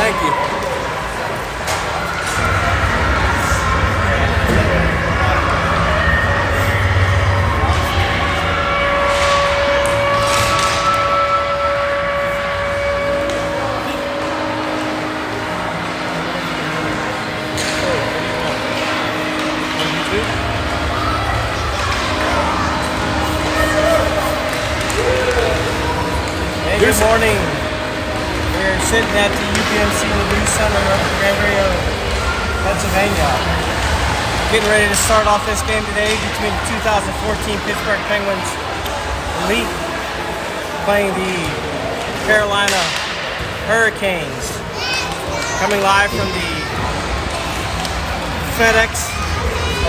Thank you. Good morning. We're sitting at the UPMC News Center of Granbury, Pennsylvania. Getting ready to start off this game today between the 2014 Pittsburgh Penguins Elite playing the Carolina Hurricanes. Coming live from the FedEx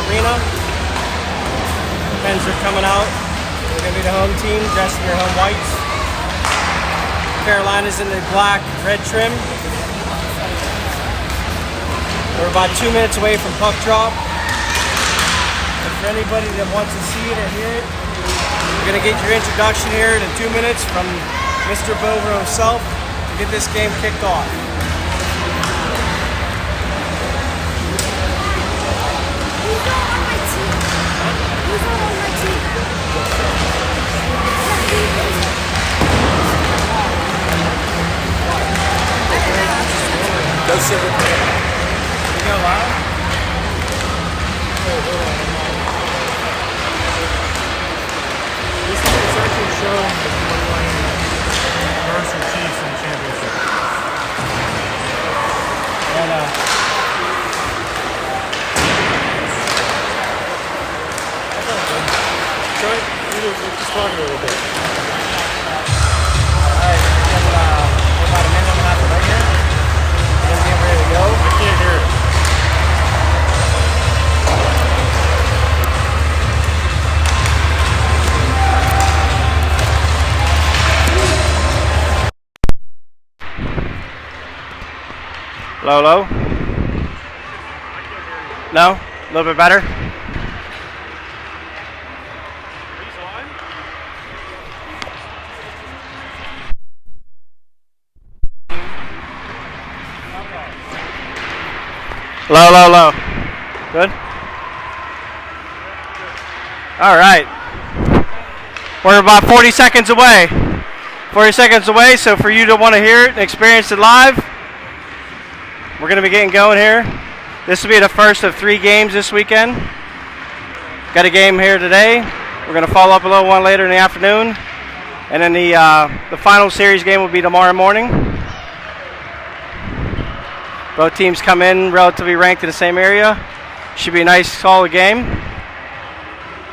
Arena. The Pens are coming out. They're going to be the home team dressed in their home whites. Carolina's in the black-red trim. We're about 2 minutes away from puck drop. And for anybody that wants to see it or hear it, you're going to get your introduction here in 2 minutes from Mr. Bover himself to get this game kicked off. Who's all on my team? Who's all on my team? Go sit with me. You go live? This is actually showing that you were playing versus Chiefs in the championship. And Try just talk a little bit. alright, we're about a minute and a half right here. We're gonna get ready to go. I can't hear it. Low, low. No? A little bit better? Low, low, low. Good? All right. We're about 40 seconds away. 40 seconds away, so for you to want to hear it and experience it live, we're going to be getting going here. This will be the first of 3 games this weekend. Got a game here today. We're going to follow up a little one later in the afternoon. And then the final series game will be tomorrow morning. Both teams come in relatively ranked in the same area. Should be a nice, solid game.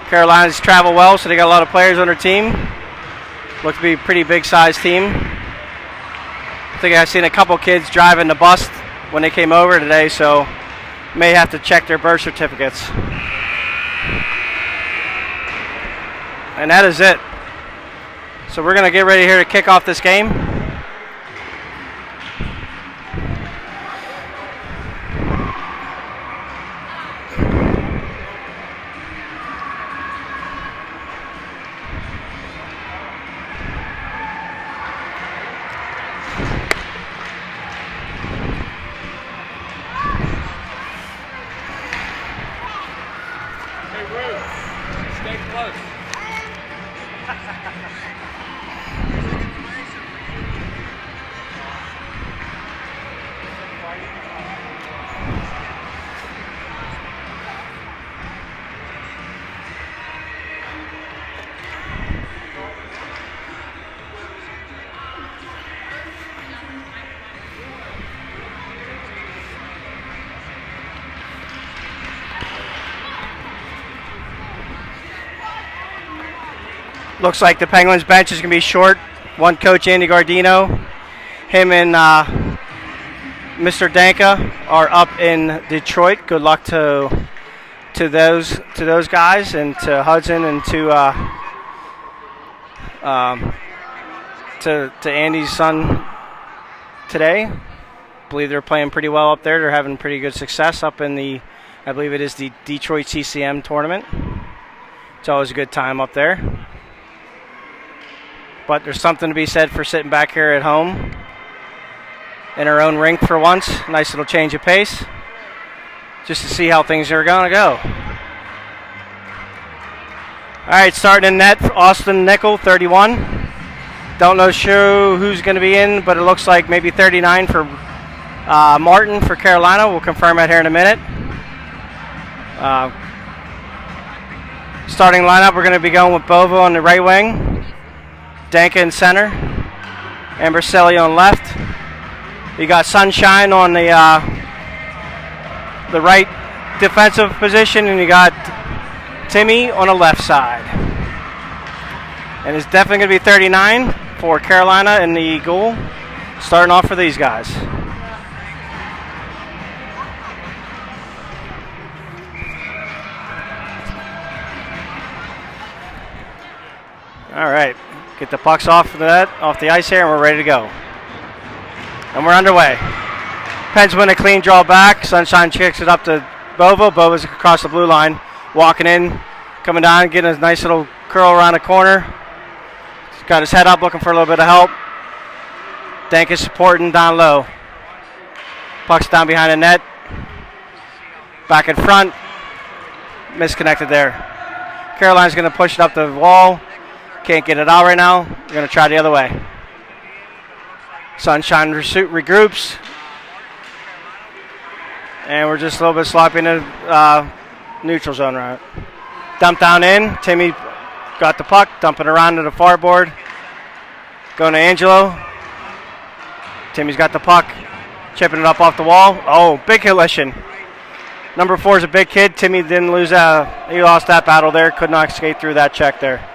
Carolina's travel well, so they got a lot of players on their team. Looks to be a pretty big-sized team. I think I've seen a couple kids driving the bus when they came over today, so may have to check their birth certificates. And that is it. So we're going to get ready here to kick off this game. Looks like the Penguins bench is going to be short. One coach, Andy Gardino. Him and Mr. Danka are up in Detroit. Good luck to those guys, and to Hudson, and to Andy's son today. I believe they're playing pretty well up there. They're having pretty good success up in the, I believe it is the Detroit CCM tournament. It's always a good time up there. But there's something to be said for sitting back here at home in our own rink for once. Nice little change of pace, just to see how things are going to go. All right, starting in net, Austin Nickel, 31. Don't know sure who's going to be in, but it looks like maybe 39 for Martin for Carolina. We'll confirm that here in a minute. Starting lineup, we're going to be going with Bovo on the right wing, Danka in center, Ambercelli on left. You got Sunshine on the right defensive position, and you got Timmy on the left side. And it's definitely going to be 39 for Carolina in the goal, starting off for these guys. All right, get the pucks off the ice here, and we're ready to go. And we're underway. Pens win a clean draw back. Sunshine kicks it up to Bovo. Bovo's across the blue line, walking in, coming down, getting a nice little curl around the corner. He's got his head up, looking for a little bit of help. Dank is supporting down low. Puck's down behind the net. Back in front. Misconnected there. Caroline's going to push it up the wall. Can't get it out right now. We're going to try the other way. Sunshine regroups. And we're just a little bit sloppy in the neutral zone right. Dump down in. Timmy got the puck, dumping around to the far board. Going to Angelo. Timmy's got the puck, chipping it up off the wall. Oh, big collision. Number 4 is a big kid. Timmy didn't lose he lost that battle there. Could not skate through that check there.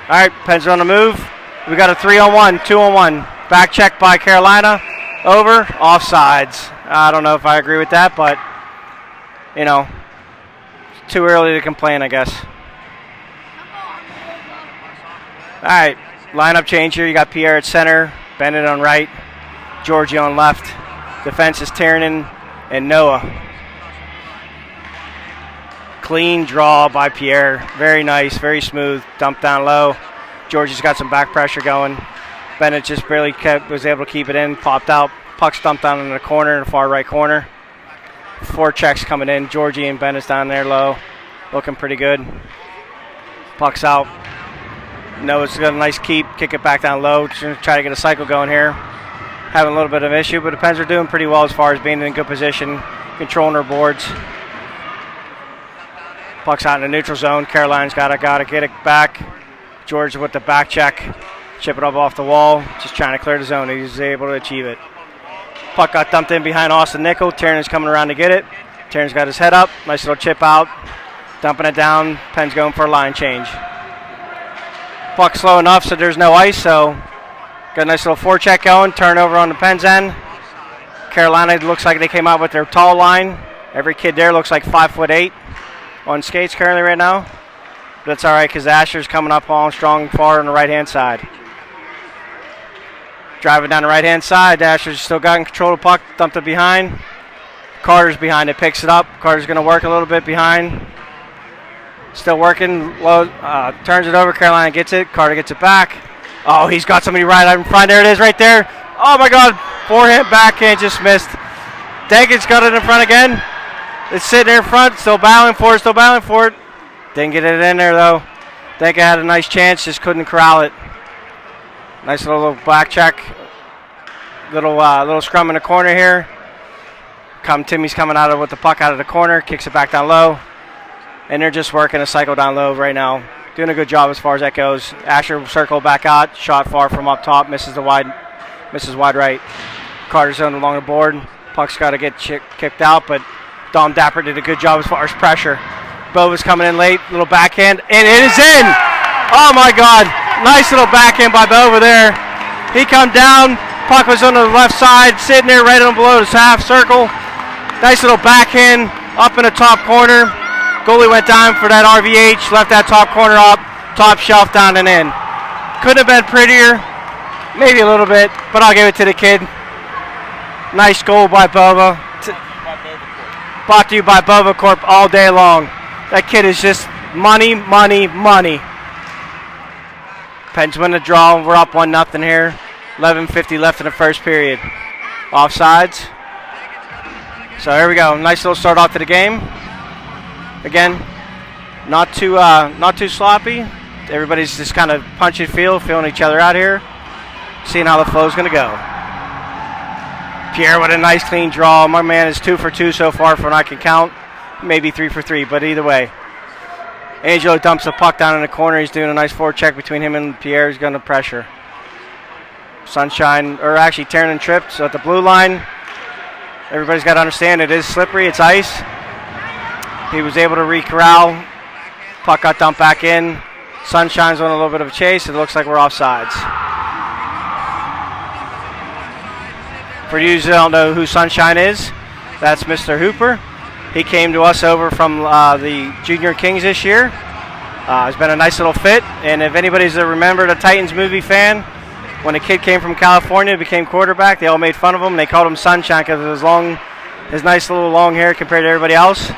All right, Pens are on the move. We got a 3-on-1, 2-on-1. Back check by Carolina. Over, offsides. I don't know if I agree with that, but, you know, it's too early to complain, I guess. All right, lineup change here. You got Pierre at center, Bennett on right, Georgie on left. Defense is Tiernan and Noah. Clean draw by Pierre. Very nice, very smooth. Dump down low. Georgie's got some back pressure going. Bennett just barely was able to keep it in. Popped out. Puck's dumped down in the corner, in the far right corner. 4 checks coming in. Georgie and Bennett's down there low. Looking pretty good. Puck's out. Noah's got a nice keep. Kick it back down low. Try to get a cycle going here. Having a little bit of an issue, but the Pens are doing pretty well as far as being in good position, controlling their boards. Puck's out in the neutral zone. Caroline's got to get it back. George with the back check. Chip it up off the wall. Just trying to clear the zone. He's able to achieve it. Puck got dumped in behind Austin Nickel. Tiernan's coming around to get it. Tiernan's got his head up. Nice little chip out. Dumping it down. Pens going for a line change. Puck slow enough so there's no ice, so got a nice little forecheck going. Turnover on the Pens end. Carolina looks like they came out with their tall line. Every kid there looks like 5'8" on skates currently right now. But that's all right because Asher's coming up on strong far on the right-hand side. Driving down the right-hand side. Asher's still got control of the puck. Dumped it behind. Carter's behind it. Picks it up. Carter's going to work a little bit behind. Still working. Low, turns it over. Carolina gets it. Carter gets it back. Oh, he's got somebody right out in front. There it is right there. Oh, my God. Forehand, backhand, just missed. Dagan's got it in front again. It's sitting there in front. Still battling for it. Didn't get it in there, though. Danka had a nice chance. Just couldn't corral it. Nice little back check. Little scrum in the corner here. Timmy's coming out with the puck out of the corner. Kicks it back down low. And they're just working a cycle down low right now. Doing a good job as far as that goes. Asher circled back out. Shot far from up top. Misses wide right. Carter's on along the board. Puck's got to get kicked out, but Dom Dapper did a good job as far as pressure. Bova's coming in late. Little backhand. And it is in! Oh, my God. Nice little backhand by Bova there. He come down. Puck was on the left side. Sitting there right on below his half circle. Nice little backhand up in the top corner. Goalie went down for that RVH, left that top corner up, top shelf down and in. Couldn't have been prettier, maybe a little bit, but I'll give it to the kid. Nice goal by Bova. Brought to you by Bova Corp all day long. That kid is just money, money, money. Pens win the draw. We're up 1-0 here. 11:50 left in the first period. Offsides. So here we go. Nice little start off to the game. Again, not too sloppy. Everybody's just kind of punch and feel, feeling each other out here, seeing how the flow is going to go. Pierre with a nice clean draw. My man is 2 for 2 so far from what I can count. Maybe 3 for 3, but either way. Angelo dumps the puck down in the corner. He's doing a nice forward check between him and Pierre. He's going to pressure. Sunshine, or actually Tiernan tripped, so at the blue line, everybody's got to understand it is slippery. It's ice. He was able to re-corral. Puck got dumped back in. Sunshine's on a little bit of a chase. It looks like we're offsides. For you who don't know who Sunshine is, that's Mr. Hooper. He came to us over from the Junior Kings this year. It's been a nice little fit. And if anybody's remembered a Titans movie fan, when a kid came from California, became quarterback, they all made fun of him. They called him Sunshine because of his nice little long hair compared to everybody else.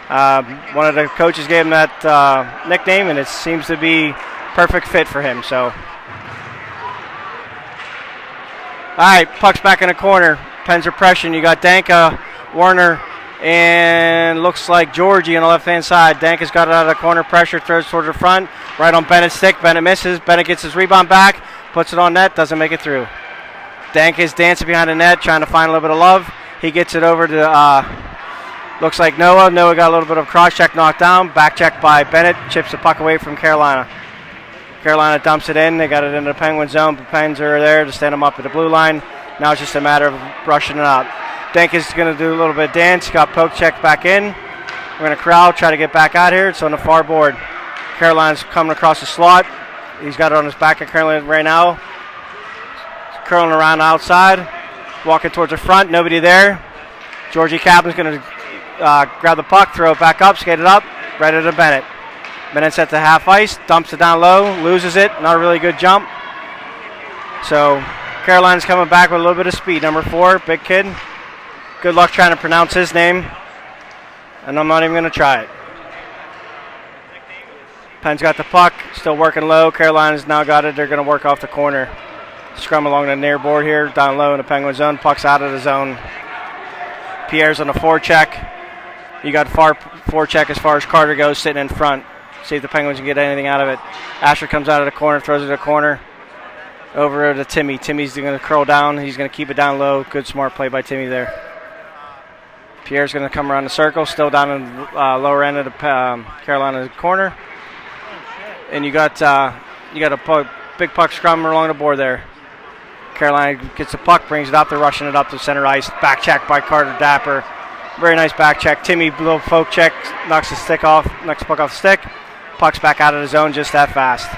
One of the coaches gave him that nickname, and it seems to be perfect fit for him. So, all right, puck's back in the corner. Pens are pressing. You got Danka, Warner, and looks like Georgie on the left-hand side. Danka's got it out of the corner. Pressure, throws towards the front. Right on Bennett's stick. Bennett misses. Bennett gets his rebound back. Puts it on net. Doesn't make it through. Danka's dancing behind the net, trying to find a little bit of love. He gets it over to... looks like Noah. Noah got a little bit of cross-check knocked down. Back check by Bennett. Chips the puck away from Carolina. Carolina dumps it in. They got it into the Penguin zone. The Pens are there to stand them up at the blue line. Now it's just a matter of brushing it out. Danka's going to do a little bit of dance. Got poke check back in. We're going to corral, try to get back out here. It's on the far board. Carolina's coming across the slot. He's got it on his back at Carolina right now. Curling around outside. Walking towards the front. Nobody there. Georgie Kaplan's going to grab the puck, throw it back up, skate it up, right into Bennett. Bennett's at the half ice, dumps it down low, loses it. Not a really good jump. So Carolina's coming back with a little bit of speed. Number 4, big kid. Good luck trying to pronounce his name. And I'm not even going to try it. Penn's got the puck, still working low. Carolina's now got it. They're going to work off the corner. Scrum along the near board here, down low in the Penguin zone. Puck's out of the zone. Pierre's on the forecheck. You got far forecheck as far as Carter goes, sitting in front. See if the Penguins can get anything out of it. Asher comes out of the corner, throws it to the corner. Over to Timmy. Timmy's going to curl down. He's going to keep it down low. Good, smart play by Timmy there. Pierre's going to come around the circle, still down in the lower end of the Carolina corner. And you got a big puck scrum along the board there. Carolina gets the puck, brings it up. They're rushing it up to center ice. Back check by Carter Dapper. Very nice back check. Timmy, little poke check, knocks the puck off the stick. Puck's back out of the zone just that fast.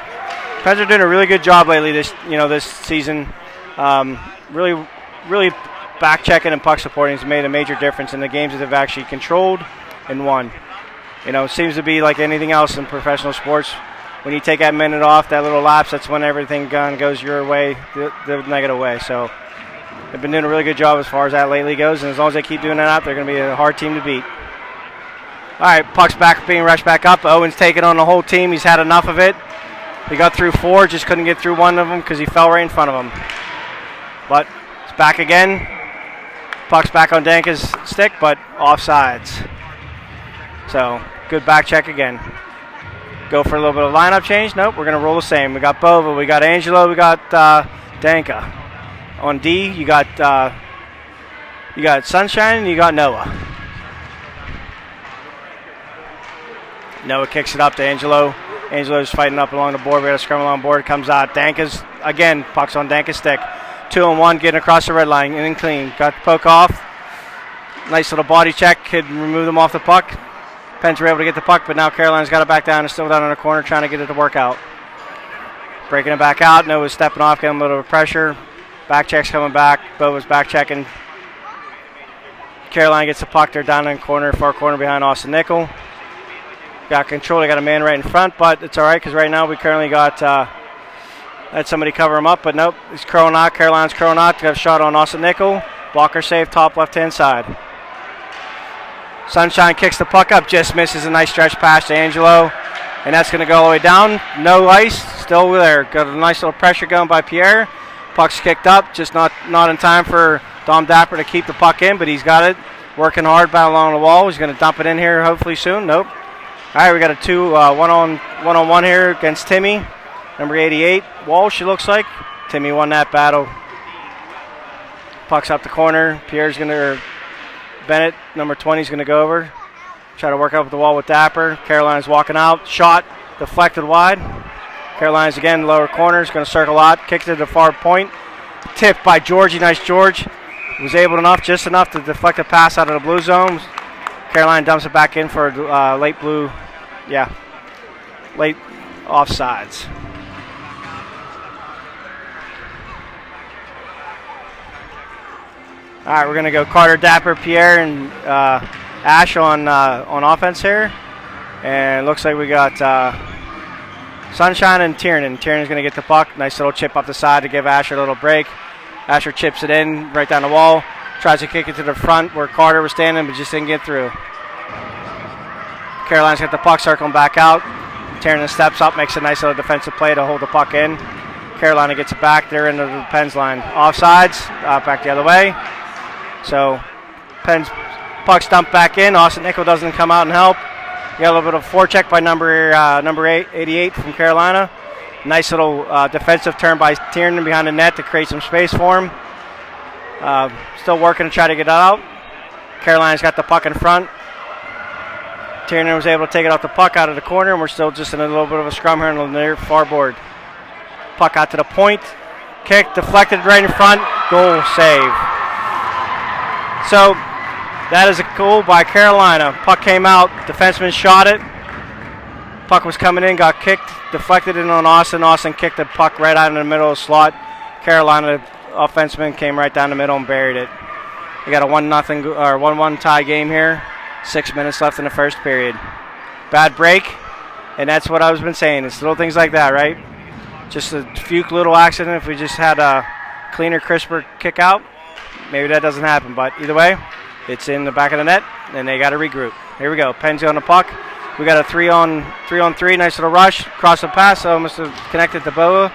Pens are doing a really good job lately this season. Really back checking and puck supporting has made a major difference in the games that they've actually controlled and won. It seems to be like anything else in professional sports. When you take that minute off, that little lapse, that's when everything goes your way, the negative way. So they've been doing a really good job as far as that lately goes, and as long as they keep doing that out, they're going to be a hard team to beat. All right, puck's back, being rushed back up. Owen's taking on the whole team. He's had enough of it. He got through 4, just couldn't get through one of them because he fell right in front of him. But it's back again. Puck's back on Danka's stick, but offsides. So good back check again. Go for a little bit of lineup change. Nope, we're going to roll the same. We got Bova, we got Angelo, we got Danka. On D, you got Sunshine, and you got Noah. Noah kicks it up to Angelo. Angelo's fighting up along the board. We got a scrum along board. Comes out. Danka's, again, puck's on Danka's stick. 2-on-1, getting across the red line, and clean. Got the poke off. Nice little body check. Could remove them off the puck. Pens were able to get the puck, but now Carolina's got it back down and still down in the corner trying to get it to work out. Breaking it back out. Noah's stepping off, getting a little bit of pressure. Back check's coming back. Bova's back checking. Carolina gets the puck. They're down in the corner, far corner behind Austin Nickel. Got control. They got a man right in front, but it's all right because right now we currently got had somebody cover him up, but nope. He's curling out. Carolina's curling out. Got a shot on Austin Nickel. Blocker save, top left-hand side. Sunshine kicks the puck up, just misses a nice stretch pass to Angelo, and that's going to go all the way down. No ice, still there. Got a nice little pressure going by Pierre. Puck's kicked up, just not in time for Dom Dapper to keep the puck in, but he's got it. Working hard back along the wall. He's going to dump it in here hopefully soon. Nope. All right, we got a one-on-one here against Timmy. Number 88, Walsh, it looks like. Timmy won that battle. Puck's up the corner. Bennett, number 20, is going to go over. Try to work up the wall with Dapper. Carolina's walking out. Shot deflected wide. Carolina's again lower corner. Is going to circle out. Kicks it to the far point. Tipped by Georgie. Nice George. Was just enough to deflect a pass out of the blue zone. Carolina dumps it back in for late offsides. All right, we're going to go Carter, Dapper, Pierre, and Ash on offense here. And it looks like we got Sunshine and Tiernan. Tiernan's going to get the puck. Nice little chip up the side to give Asher a little break. Asher chips it in right down the wall. Tries to kick it to the front where Carter was standing, but just didn't get through. Carolina's got the puck circling back out. Tiernan steps up, makes a nice little defensive play to hold the puck in. Carolina gets it back. They're into the Pens line. Offsides, back the other way. So Pens puck's dumped back in. Austin Nickel doesn't come out and help. You got a little bit of forecheck by number 88 from Carolina. Nice little defensive turn by Tiernan behind the net to create some space for him. Still working to try to get it out. Carolina's got the puck in front. Tiernan was able to take it off the puck out of the corner, and we're still just in a little bit of a scrum here on the near far board. Puck out to the point. Kick deflected right in front. Goal save. So that is a goal by Carolina. Puck came out. Defenseman shot it. Puck was coming in, got kicked, deflected in on Austin. Austin kicked the puck right out in the middle of the slot. Carolina offenseman came right down the middle and buried it. We got a 1-1 tie game here. 6 minutes left in the first period. Bad break, and that's what I've been saying. It's little things like that, right? Just a few little accident. If we just had a cleaner, crisper kick out, maybe that doesn't happen. But either way, it's in the back of the net, and they got to regroup. Here we go. Penzi on the puck. We got a 3-on-3. Nice little rush. Cross the pass. Almost connected to Boa.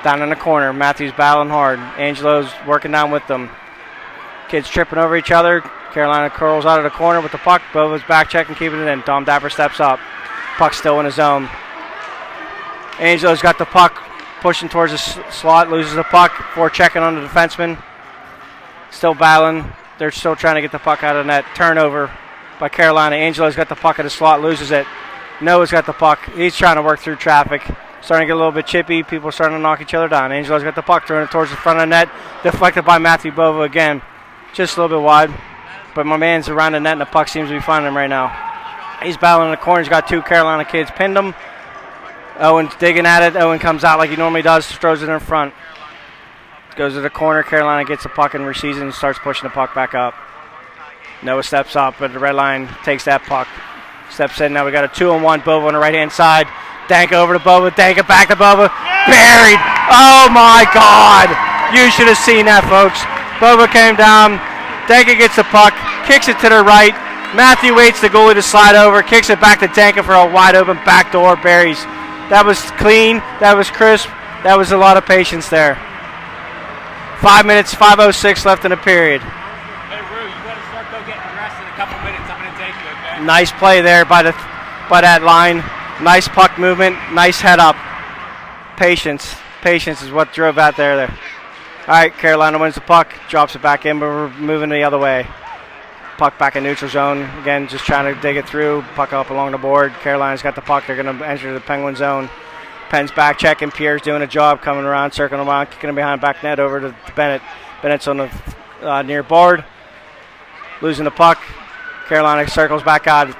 Down in the corner. Matthews battling hard. Angelo's working down with them. Kids tripping over each other. Carolina curls out of the corner with the puck. Bova's back checking, keeping it in. Dom Dapper steps up. Puck still in his zone. Angelo's got the puck. Pushing towards the slot. Loses the puck. Forechecking on the defenseman. Still battling. They're still trying to get the puck out of the net. Turnover by Carolina. Angelo's got the puck at the slot, loses it. Noah's got the puck. He's trying to work through traffic. Starting to get a little bit chippy. People are starting to knock each other down. Angelo's got the puck, throwing it towards the front of the net. Deflected by Matthew Bova again. Just a little bit wide. But my man's around the net, and the puck seems to be finding him right now. He's battling in the corner. He's got two Carolina kids pinned him. Owen's digging at it. Owen comes out like he normally does, throws it in front. Goes to the corner. Carolina gets the puck and receives it and starts pushing the puck back up. Noah steps up, but the red line takes that puck. Steps in. Now we got a 2-on-1. Bova on the right-hand side. Dank over to Bova. Dank it back to Bova. Buried. Oh, my God. You should have seen that, folks. Bova came down. Danka gets the puck. Kicks it to the right. Matthew waits the goalie to slide over. Kicks it back to Danka for a wide-open backdoor. Buries. That was clean. That was crisp. That was a lot of patience there. 5 minutes, 5:06 left in the period. Nice play there by that line. Nice puck movement. Nice head up. Patience is what drove out there. All right, Carolina wins the puck, drops it back in, but we're moving the other way. Puck back in neutral zone. Again, just trying to dig it through. Puck up along the board. Carolina's got the puck. They're going to enter the Penguin zone. Penn's back checking. Pierre's doing a job coming around, circling around, kicking it behind back net over to Bennett. Bennett's on the near board. Losing the puck. Carolina circles back out.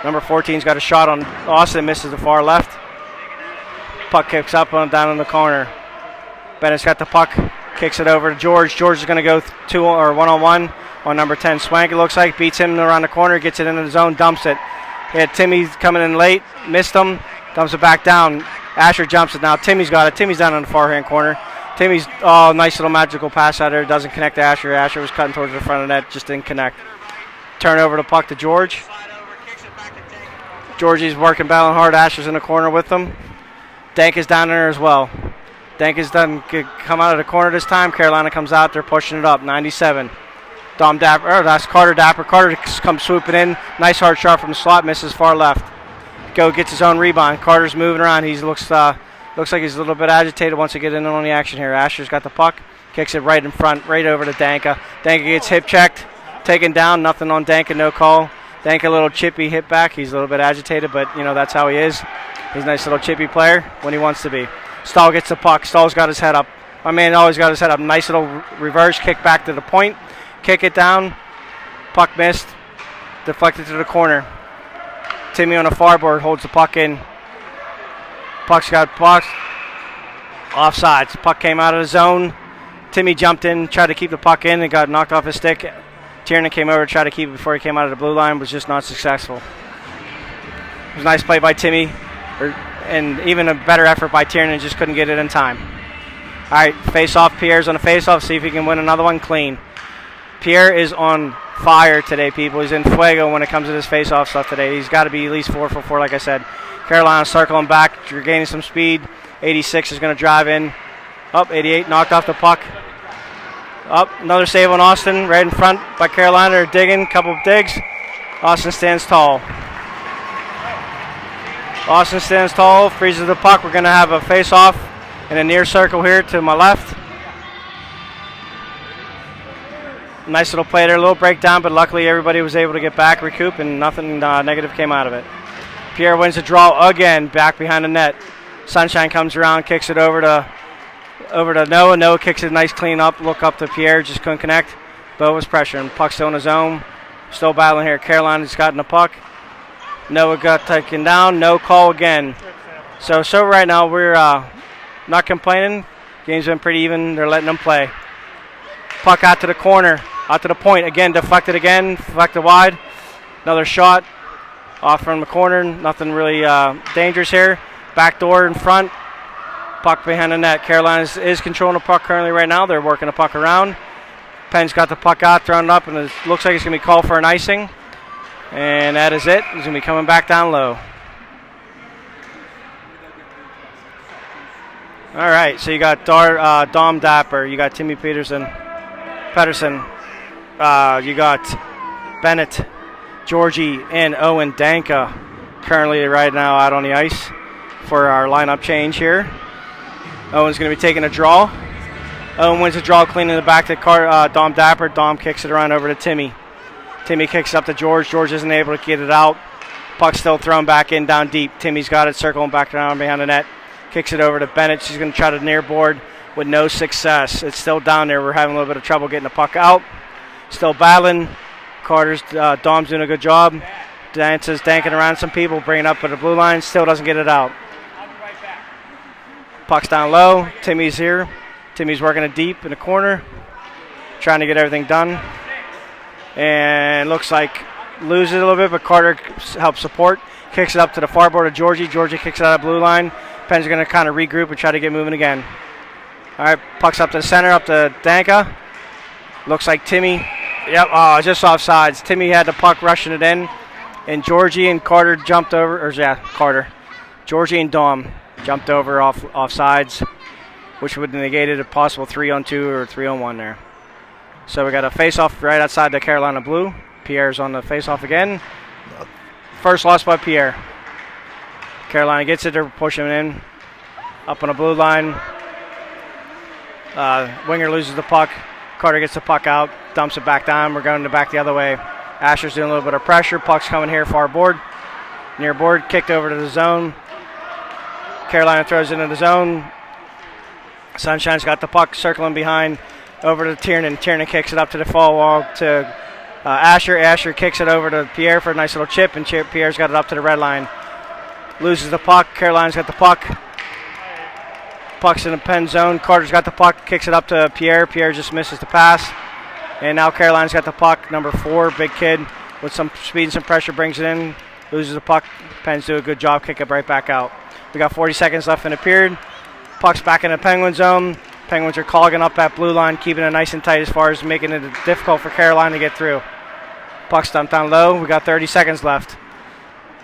Number 14's got a shot on Austin, misses the far left. Puck kicks up on down in the corner. Bennett's got the puck, kicks it over to George. George is going to go 1-on-1 on number 10. Swank, it looks like, beats him around the corner, gets it into the zone, dumps it. He had Timmy coming in late, missed him, dumps it back down. Asher jumps it now. Timmy's got it. Timmy's down in the far hand corner. Timmy's, nice little magical pass out there. Doesn't connect to Asher. Asher was cutting towards the front of the net, just didn't connect. Turn over the puck to George. Georgie's working, battling hard. Asher's in the corner with him. Dank is down there as well. Danka's done come out of the corner this time. Carolina comes out. They're pushing it up. 97. Dom Dapper. That's Carter Dapper. Carter comes swooping in. Nice hard shot from the slot. Misses far left. Go gets his own rebound. Carter's moving around. He looks like he's a little bit agitated. Wants to get in on the action here. Asher's got the puck. Kicks it right in front. Right over to Danka. Danka gets hip checked. Taken down. Nothing on Danka. No call. Danka a little chippy hit back. He's a little bit agitated, but that's how he is. He's a nice little chippy player when he wants to be. Stahl gets the puck. Stahl's got his head up. My man always got his head up. Nice little reverse kick back to the point. Kick it down. Puck missed. Deflected to the corner. Timmy on the far board holds the puck in. Puck's got boxed. Offsides. Puck came out of the zone. Timmy jumped in, tried to keep the puck in, and got knocked off his stick. Tiernan came over to try to keep it before he came out of the blue line, was just not successful. It was a nice play by Timmy, and even a better effort by Tiernan, just couldn't get it in time. All right, face-off. Pierre's on a face-off, see if he can win another one clean. Pierre is on fire today, people. He's in fuego when it comes to this face-off stuff today. He's got to be at least 4 for 4, like I said. Carolina circling back, regaining some speed. 86 is going to drive in. Up, 88 knocked off the puck. Up, another save on Austin, right in front by Carolina. They're digging, couple of digs. Austin stands tall. Austin stands tall, freezes the puck. We're going to have a face-off in a near circle here to my left. Nice little play there, a little breakdown, but luckily everybody was able to get back, recoup, and nothing negative came out of it. Pierre wins the draw again, back behind the net. Sunshine comes around, kicks it over to Noah. Noah kicks it nice clean up, look up to Pierre, just couldn't connect. Bo was pressuring. Puck still in his zone. Still battling here. Carolina's gotten the puck. Noah got taken down. No call again. So right now we're not complaining. Game's been pretty even. They're letting them play. Puck out to the corner, out to the point. Again, deflected wide. Another shot off from the corner. Nothing really dangerous here. Back door in front. Puck behind the net. Carolina is controlling the puck currently right now. They're working the puck around. Penn's got the puck out, thrown it up, and it looks like it's going to be called for an icing. And that is it. He's going to be coming back down low. All right, so you got Dom Dapper. You got Timmy Pedersen. You got Bennett, Georgie, and Owen Danka currently right now out on the ice for our lineup change here. Owen's going to be taking a draw. Owen wins the draw, cleaning the back to Dom Dapper. Dom kicks it around over to Timmy. Timmy kicks it up to George. George isn't able to get it out. Puck still thrown back in down deep. Timmy's got it circling back around behind the net. Kicks it over to Bennett. She's going to try to near board with no success. It's still down there. We're having a little bit of trouble getting the puck out. Still battling. Dom's doing a good job. Dance's danking around some people, bringing up at the blue line. Still doesn't get it out. Puck's down low. Timmy's here. Timmy's working it deep in the corner, trying to get everything done. And looks like loses a little bit, but Carter helps support. Kicks it up to the far board of Georgie. Georgie kicks it out of the blue line. Penn's going to kind of regroup and try to get moving again. All right, puck's up to the center, up to Danka. Looks like Timmy. Yep, just offsides. Timmy had the puck rushing it in, and Georgie and Carter jumped over. Carter. Georgie and Dom jumped over offsides, which would have negated a possible 3-on-2 or 3-on-1 there. So we got a face-off right outside the Carolina blue. Pierre's on the face-off again. First loss by Pierre. Carolina gets it. They're pushing in. Up on the blue line. Winger loses the puck. Carter gets the puck out. Dumps it back down. We're going back the other way. Asher's doing a little bit of pressure. Puck's coming here far board. Near board. Kicked over to the zone. Carolina throws it into the zone. Sunshine's got the puck circling behind over to Tiernan. Tiernan kicks it up to the fall wall to Asher. Asher kicks it over to Pierre for a nice little chip, and Pierre's got it up to the red line. Loses the puck. Carolina's got the puck. Puck's in the pen zone. Carter's got the puck. Kicks it up to Pierre. Pierre just misses the pass. And now Carolina's got the puck. Number 4, big kid with some speed and some pressure, brings it in. Loses the puck. Pens do a good job. Kick it right back out. We got 40 seconds left in the period. Puck's back in the Penguin zone. Penguins are clogging up that blue line, keeping it nice and tight as far as making it difficult for Carolina to get through. Puck's dumped down low. We got 30 seconds left.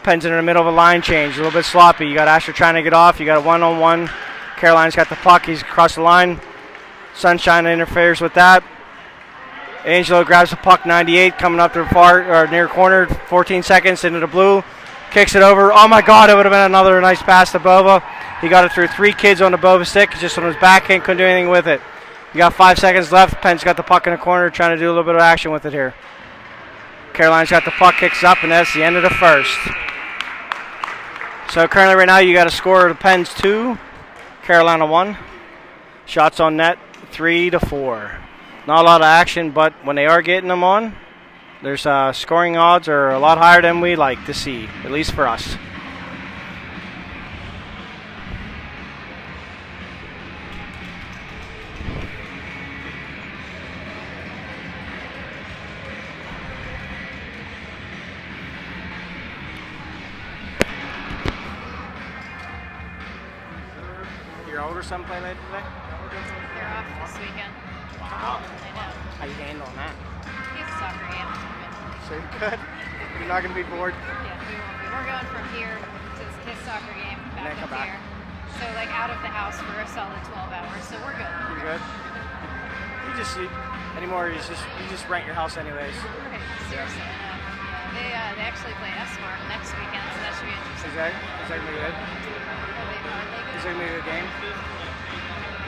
Pens in the middle of a line change. A little bit sloppy. You got Asher trying to get off. You got a 1-on-1 Carolina's got the puck. He's across the line. Sunshine interferes with that. Angelo grabs the puck, 98, coming up to the far or near corner, 14 seconds into the blue. Kicks it over. Oh my God, it would have been another nice pass to Bova. He got it through 3 kids on the Bova stick, just on his backhand, couldn't do anything with it. You got 5 seconds left. Penn's got the puck in the corner, trying to do a little bit of action with it here. Carolina's got the puck, kicks up, and that's the end of the first. So currently right now you got a score of the Pens 2, Carolina 1. Shots on net 3-4. Not a lot of action, but when they are getting them on, there's scoring odds are a lot higher than we like to see, at least for us. Your older son play later today? They're off this weekend. Wow. I know. How you handling that? He's a soccer game. So you're good? You're not going to be bored? Yeah, we won't be. We're going from here to his soccer game And back then come up back. here. So like out of the house for a solid 12 hours. So we're good. You're good? Anymore, you just rent your house anyways. Okay, seriously. Yeah, they actually play S-Mark next weekend, so that should be interesting. Is that going to be good? Is it going to be a good game?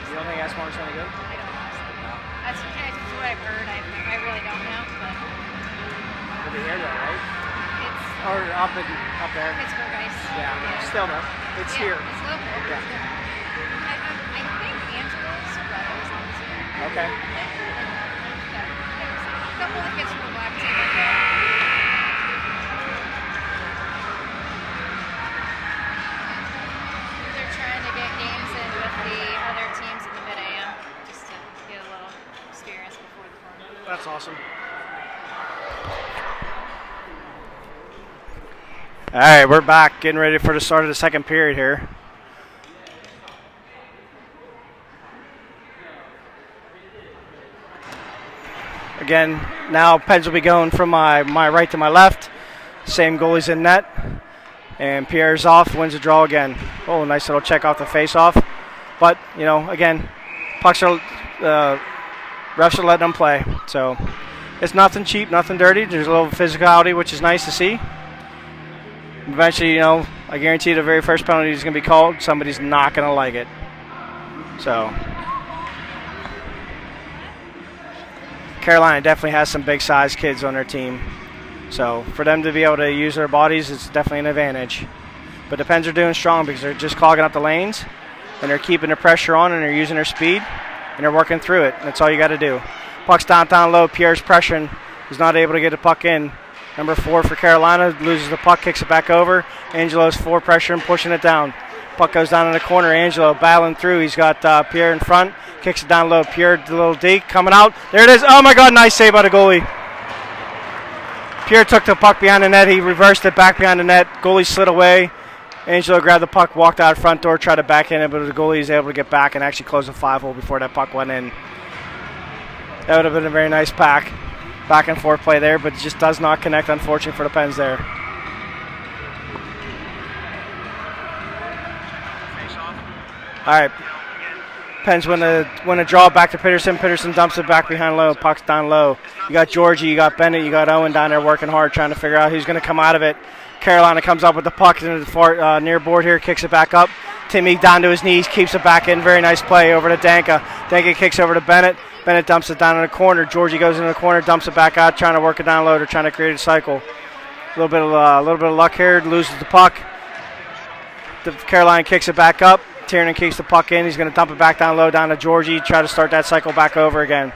You don't think S-Mark's going to be good? I don't know. That's what I've heard. I really don't know, but It'll be here though, right? it's Or up there. Pittsburgh ice. Yeah. Still though. It's here. It's local. Yeah. I think Angelo's brother's on the team. Okay. A couple of the kids from the black team are there. They're trying to get games in with the other teams in the mid-AM just to get a little experience before the tournament. That's awesome. All right, we're back, getting ready for the start of the second period here. Again, now Pens will be going from my right to my left. Same goalies in net. And Pierre's off, wins the draw again. Oh, nice little check off the face-off. But, you know, again, pucks are, refs are letting them play. So it's nothing cheap, nothing dirty. There's a little physicality, which is nice to see. Eventually, you know, I guarantee the very first penalty is going to be called. Somebody's not going to like it. So Carolina definitely has some big-sized kids on their team. So for them to be able to use their bodies, it's definitely an advantage. But the Pens are doing strong because they're just clogging up the lanes, and they're keeping the pressure on, and they're using their speed, and they're working through it. That's all you got to do. Puck's down low. Pierre's pressuring. He's not able to get the puck in. Number 4 for Carolina loses the puck, kicks it back over. Angelo's 4 pressuring, pushing it down. Puck goes down in the corner. Angelo battling through. He's got Pierre in front. Kicks it down low. Pierre, the little deke, coming out. There it is. Oh, my God, nice save by the goalie. Pierre took the puck behind the net. He reversed it back behind the net. Goalie slid away. Angelo grabbed the puck, walked out front door, tried to backhand it, but the goalie was able to get back and actually close the 5-hole before that puck went in. That would have been a very nice back and forth play there, but it just does not connect, unfortunately, for the Pens there. All right. Pens win a draw back to Peterson. Peterson dumps it back behind low. Puck's down low. You got Georgie, you got Bennett, you got Owen down there working hard, trying to figure out who's going to come out of it. Carolina comes up with the puck into the far near board here, kicks it back up. Timmy down to his knees, keeps it back in. Very nice play over to Danka. Danka kicks over to Bennett. Bennett dumps it down in the corner. Georgie goes into the corner, dumps it back out, trying to work it down low. They're trying to create a cycle. A little bit of luck here. Loses the puck. The Carolina kicks it back up. Tiernan kicks the puck in. He's going to dump it back down low, down to Georgie. Try to start that cycle back over again.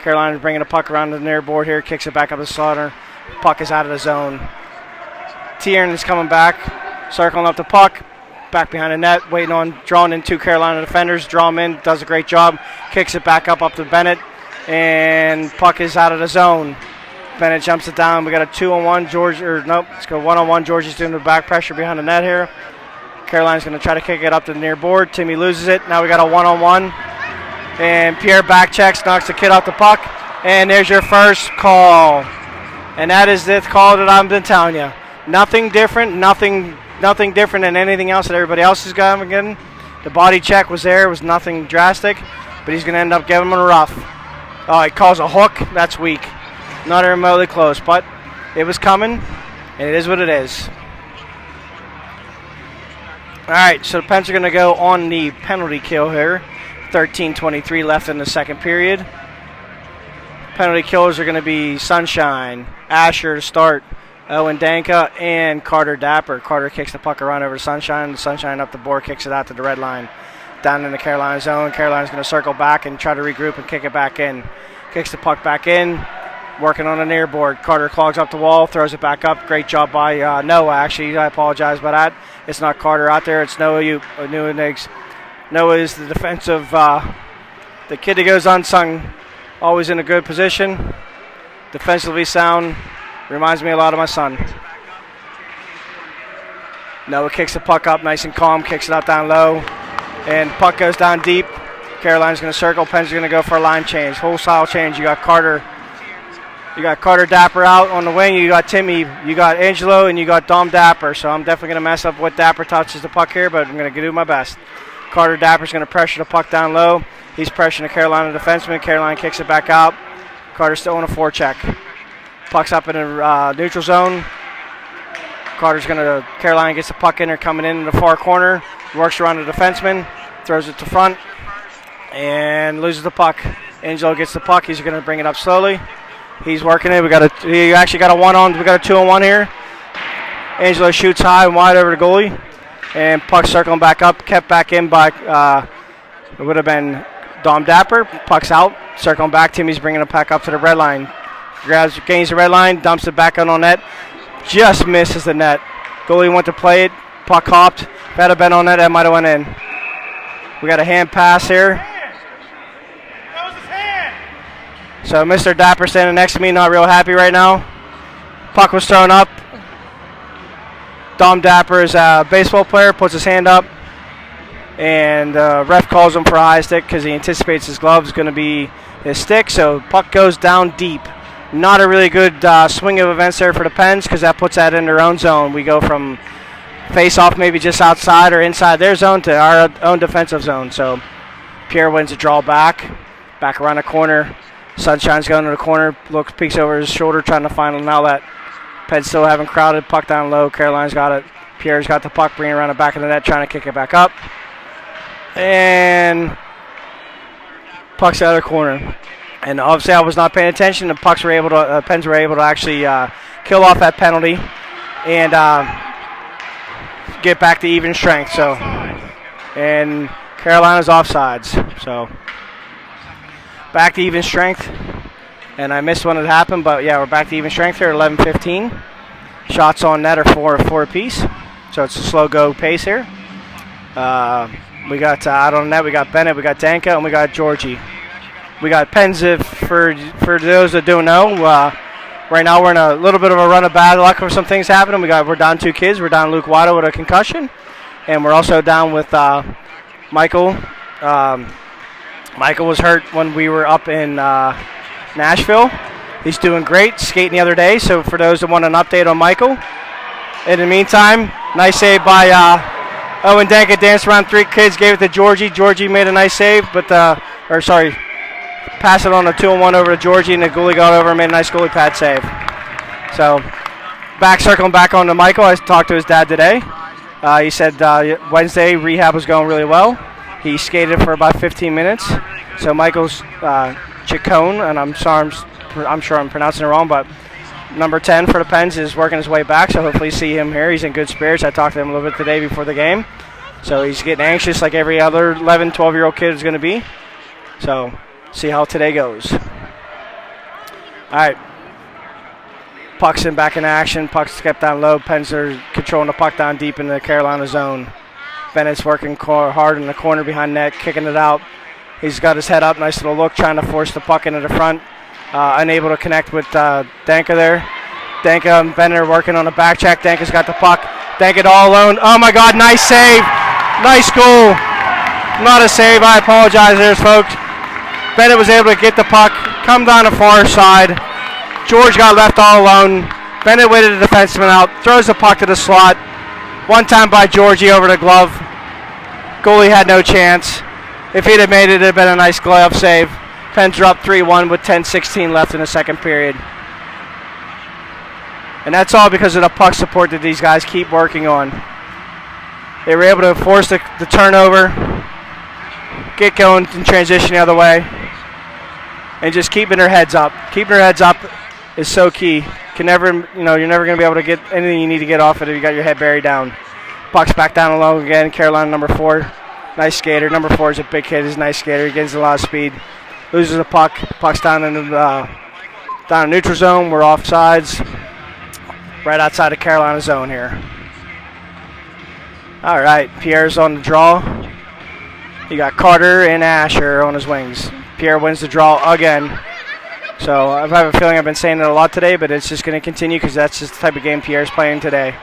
Carolina's bringing the puck around the near board here. Kicks it back up to Slaughter. Puck is out of the zone. Tiernan is coming back, circling up the puck. Back behind the net, drawing in 2 Carolina defenders. Draw him in, does a great job. Kicks it back up to Bennett. And puck is out of the zone. Bennett jumps it down. We got a 2-on-1. Let's go 1-on-1. Georgie's doing the back pressure behind the net here. Carolina's going to try to kick it up to the near board. Timmy loses it. Now we got a 1-on-1. And Pierre back checks, knocks the kid off the puck. And there's your first call. And that is the call that I've been telling you. Nothing different, nothing different than anything else that everybody else is getting. The body check was there. It was nothing drastic, but he's going to end up giving him a rough. Oh, he calls a hook. That's weak. Not remotely close, but it was coming, and it is what it is. All right, so the Pens are going to go on the penalty kill here. 13:23 left in the second period. Penalty killers are going to be Sunshine, Asher to start, Owen Danka, and Carter Dapper. Carter kicks the puck around over to Sunshine. Sunshine up the board, kicks it out to the red line. Down in the Carolina zone. Carolina's going to circle back and try to regroup and kick it back in. Kicks the puck back in, working on a near board. Carter clogs up the wall, throws it back up. Great job by Noah, actually. I apologize about that. It's not Carter out there. It's Noah Niggs. Noah is the defensive, the kid that goes unsung, always in a good position. Defensively sound. Reminds me a lot of my son. Noah kicks the puck up nice and calm, kicks it out down low. And puck goes down deep. Carolina's going to circle. Pens are going to go for a line change. Wholesale change. You got Carter Dapper out on the wing. You got Timmy. You got Angelo, and you got Dom Dapper. So I'm definitely going to mess up what Dapper touches the puck here, but I'm going to do my best. Carter Dapper's going to pressure the puck down low. He's pressuring the Carolina defenseman. Carolina kicks it back out. Carter's still on a forecheck. Puck's up in the neutral zone. Carolina gets the puck in there, coming in the far corner. Works around the defenseman. Throws it to front. And loses the puck. Angelo gets the puck. He's going to bring it up slowly. He's working it. He actually got a 1-on. We got a 2-on-1 here. Angelo shoots high and wide over the goalie. And puck circling back up. Kept back in by, it would have been Dom Dapper. Puck's out. Circling back. Timmy's bringing the puck up to the red line. Gains the red line. Dumps it back out on net. Just misses the net. Goalie went to play it. Puck hopped. If that had been on net, that might have went in. We got a hand pass here. That was his hand. So Mr. Dapper standing next to me, not real happy right now. Puck was thrown up. Dom Dapper is a baseball player, puts his hand up. And ref calls him for a high stick because he anticipates his glove is going to be his stick. So puck goes down deep. Not a really good swing of events there for the Pens because that puts that in their own zone. We go from face-off maybe just outside or inside their zone to our own defensive zone. So Pierre wins a draw back around the corner. Sunshine's going to the corner, peeks over his shoulder trying to find an outlet. Pens still haven't crowded, puck down low. Carolina's got it. Pierre's got the puck, bringing around the back of the net, trying to kick it back up. And puck's out of the corner. And obviously I was not paying attention. The Pens were able to actually kill off that penalty and get back to even strength. So, and Carolina's offsides. So back to even strength. And I missed when it happened, but yeah, we're back to even strength here at 11:15. Shots on net are four apiece. So it's a slow go pace here. We got out on net. We got Bennett, we got Danka, and we got Georgie. We got Pens. For those that don't know, right now we're in a little bit of a run of bad luck with some things happening. We're down 2 kids. We're down Luke Waddle with a concussion, and we're also down with Michael. Michael was hurt when we were up in Nashville. He's doing great, skating the other day. So for those that want an update on Michael, in the meantime, nice save by Owen Danka. Danced around 3 kids, gave it to Georgie. Georgie made a nice save, pass it on a 2-on-1 over to Georgie, and the goalie got over and made a nice goalie pad save. So, circling back on to Michael. I talked to his dad today. He said Wednesday rehab was going really well. He skated for about 15 minutes. So Michael's Chacon, and I'm sure I'm pronouncing it wrong, but number 10 for the Pens is working his way back. So hopefully see him here. He's in good spirits. I talked to him a little bit today before the game. So he's getting anxious like every other 11, 12-year-old kid is going to be. So see how today goes. All right. Puck's back in action. Puck's kept down low. Pens are controlling the puck down deep in the Carolina zone. Bennett's working hard in the corner behind net, kicking it out. He's got his head up, nice little look, trying to force the puck into the front. Unable to connect with Danka there. Danka and Bennett are working on a back check. Danka's got the puck. Danka all alone. Oh my God, nice save. Nice goal. Not a save, I apologize there, folks. Bennett was able to get the puck, come down the far side. George got left all alone. Bennett waited the defenseman out, throws the puck to the slot. One time by Georgie over the glove. Goalie had no chance. If he'd have made it, it'd have been a nice glove save. Pens are up 3-1 with 10:16 left in the second period. And that's all because of the puck support that these guys keep working on. They were able to force the turnover, get going in transition the other way, and just keeping their heads up. Keeping their heads up is so key. You're never going to be able to get anything you need to get off it if you got your head buried down. Puck's back down low again. Carolina number 4, nice skater. Number 4 is a big kid. He's a nice skater. He gains a lot of speed. Loses the puck. Puck's down in the neutral zone. We're offsides. Right outside of Carolina zone here. All right, Pierre's on the draw. You got Carter and Asher on his wings. Pierre wins the draw again. So I have a feeling I've been saying it a lot today, but it's just going to continue because that's just the type of game Pierre's playing today.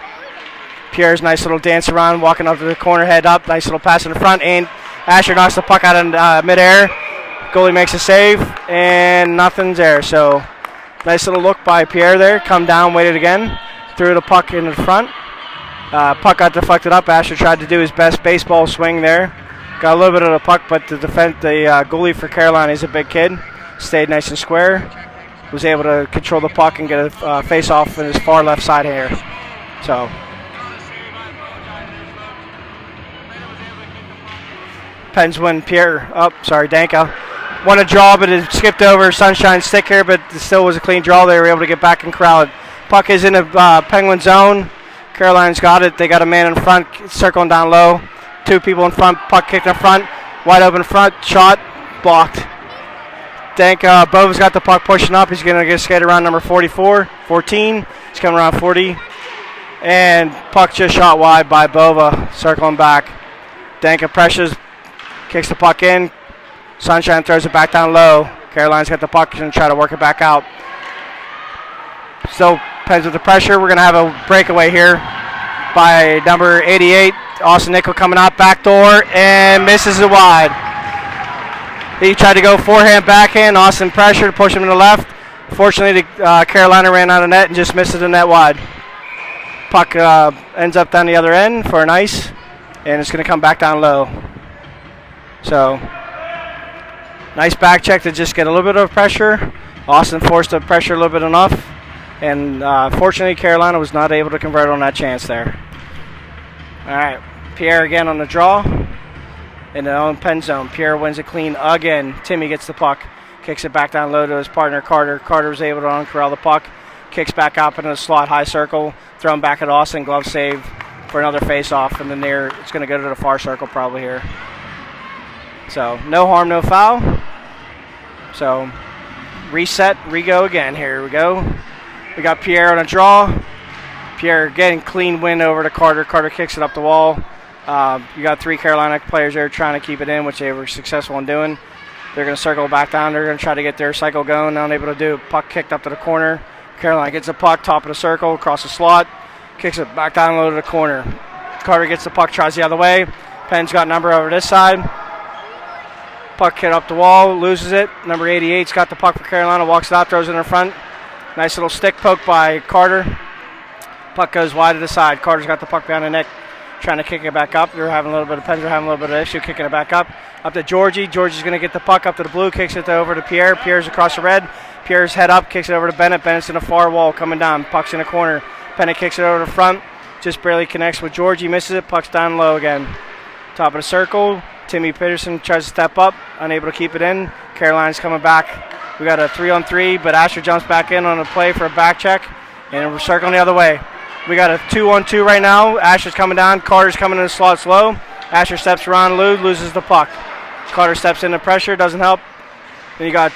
Pierre's nice little dance around, walking up to the corner, head up, nice little pass in the front, and Asher knocks the puck out in midair. Goalie makes a save, and nothing's there. So nice little look by Pierre there. Come down, waited again, threw the puck in the front. Puck got deflected up. Asher tried to do his best baseball swing there. Got a little bit of the puck, but the goalie for Carolina is a big kid. Stayed nice and square. Was able to control the puck and get a face-off in his far left side here. So Pens win. Danka won a draw, but it skipped over Sunshine's stick here, but it still was a clean draw. They were able to get back in crowd. Puck is in the Penguin zone. Carolina's got it. They got a man in front, circling down low. 2 people in front, puck kicked in front. Wide open front, shot, blocked. Bova's got the puck pushing up. He's going to get skate around number 14. He's coming around 40. And puck just shot wide by Bova, circling back. Danka pressures, kicks the puck in. Sunshine throws it back down low. Carolina's got the puck and try to work it back out. Still Pens with the pressure. We're going to have a breakaway here by number 88. Austin Nickel coming out, backdoor, and misses it wide. He tried to go forehand, backhand. Austin pressured, pushed him to the left. Fortunately, Carolina ran out of net and just missed it in net wide. Puck ends up down the other end for an ice, and it's going to come back down low. So, nice back check to just get a little bit of pressure. Austin forced the pressure a little bit enough, and fortunately, Carolina was not able to convert on that chance there. All right, Pierre again on the draw. In the own pen zone. Pierre wins it clean again. Timmy gets the puck. Kicks it back down low to his partner, Carter. Carter was able to uncorral the puck. Kicks back up into the slot, high circle. Thrown back at Austin. Glove save for another face-off. And then it's going to go to the far circle probably here. So, no harm, no foul. So, reset, re-go again. Here we go. We got Pierre on a draw. Pierre getting clean win over to Carter. Carter kicks it up the wall. You got 3 Carolina players there trying to keep it in, which they were successful in doing. They're going to circle back down. They're going to try to get their cycle going. Not able to do it. Puck kicked up to the corner. Carolina gets the puck, top of the circle, across the slot. Kicks it back down low to the corner. Carter gets the puck, tries the other way. Penn's got number over this side. Puck hit up the wall, loses it. Number 88's got the puck for Carolina, walks it out, throws it in front. Nice little stick poke by Carter. Puck goes wide to the side. Carter's got the puck behind the neck, trying to kick it back up. Pens are having a little bit of issue kicking it back up. Up to Georgie. Georgie's going to get the puck up to the blue, kicks it over to Pierre. Pierre's across the red. Pierre's head up, kicks it over to Bennett. Bennett's in the far wall, coming down. Puck's in the corner. Bennett kicks it over to front. Just barely connects with Georgie. Misses it. Puck's down low again. Top of the circle. Timmy Peterson tries to step up. Unable to keep it in. Carolina's coming back. We got a 3-on-3, but Asher jumps back in on a play for a back check. And we're circling the other way. We got a 2-on-2 right now. Asher's coming down. Carter's coming in the slot slow. Asher steps around, loses the puck. Carter steps into pressure, doesn't help. Then you got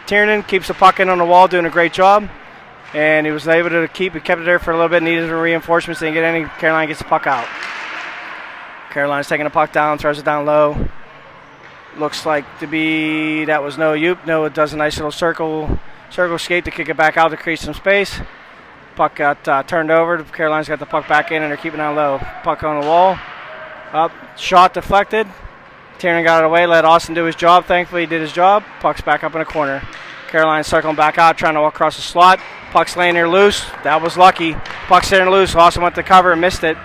Tiernan keeps the puck in on the wall, doing a great job. And he was able to keep it, kept it there for a little bit, needed reinforcements, didn't get any. Carolina gets the puck out. Carolina's taking the puck down, throws it down low. Looks like that was Noah Yoop. Noah does a nice little circle skate to kick it back out to create some space. Puck got turned over. Carolina's got the puck back in, and they're keeping it down low. Puck on the wall. Up, shot deflected. Tiernan got it away, let Austin do his job. Thankfully, he did his job. Puck's back up in the corner. Carolina's circling back out, trying to walk across the slot. Puck's laying there loose. That was lucky. Puck's sitting loose. Austin went to cover and missed it.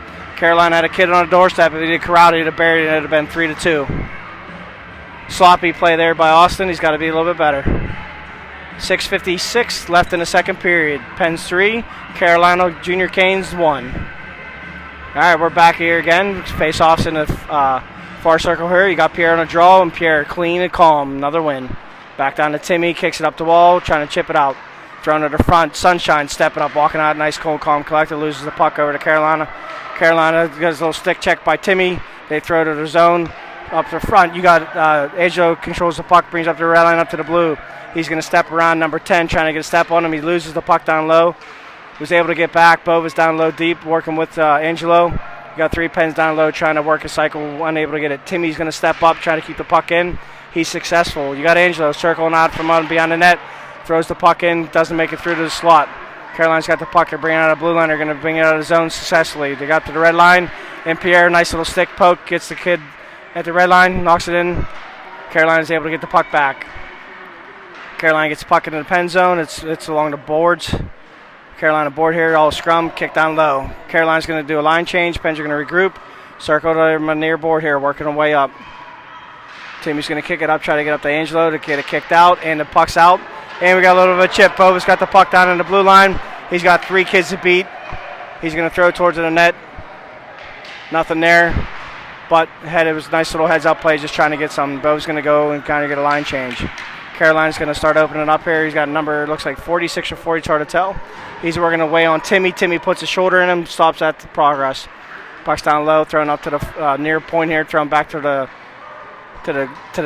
Carolina had a kid on a doorstep. If he did karate, he'd have buried it. It would have been 3-2. Sloppy play there by Austin. He's got to be a little bit better. 6:56 left in the second period. Penn's 3, Carolina Junior Canes 1. All right, we're back here again. Face-offs in the far circle here. You got Pierre on a draw, and Pierre clean and calm. Another win. Back down to Timmy. Kicks it up the wall, trying to chip it out. Throwing it to the front. Sunshine stepping up, walking out. Nice, cold, calm, collected. Loses the puck over to Carolina. Carolina gets a little stick check by Timmy. They throw it to the zone. Up to the front, you got Angelo controls the puck, brings up the red line up to the blue. He's going to step around number 10, trying to get a step on him. He loses the puck down low. Was able to get back. Bova's down low deep, working with Angelo. You got 3 Pens down low, trying to work a cycle, unable to get it. Timmy's going to step up, trying to keep the puck in. He's successful. You got Angelo circling out from on beyond the net. Throws the puck in, doesn't make it through to the slot. Carolina's got the puck. They're bringing out a blue line. They're going to bring it out of the zone successfully. They got to the red line. And Pierre, nice little stick poke, gets the kid at the red line, knocks it in. Carolina's able to get the puck back. Carolina gets the puck into the pen zone. It's along the boards. Carolina board here, all scrum, kick down low. Carolina's going to do a line change. Pens are going to regroup. Circle to my near board here, working their way up. Timmy's going to kick it up, try to get up to Angelo to get it kicked out, and the puck's out. And we got a little bit of a chip. Bova's got the puck down in the blue line. He's got 3 kids to beat. He's going to throw towards the net. Nothing there. But it was a nice little heads-up play, just trying to get something. Bova's going to go and kind of get a line change. Carolina's going to start opening up here. He's got a number, looks like 46 or 40, it's hard to tell. He's working away on Timmy. Timmy puts his shoulder in him, stops at the progress. Puck's down low, thrown up to the near point here, thrown back to the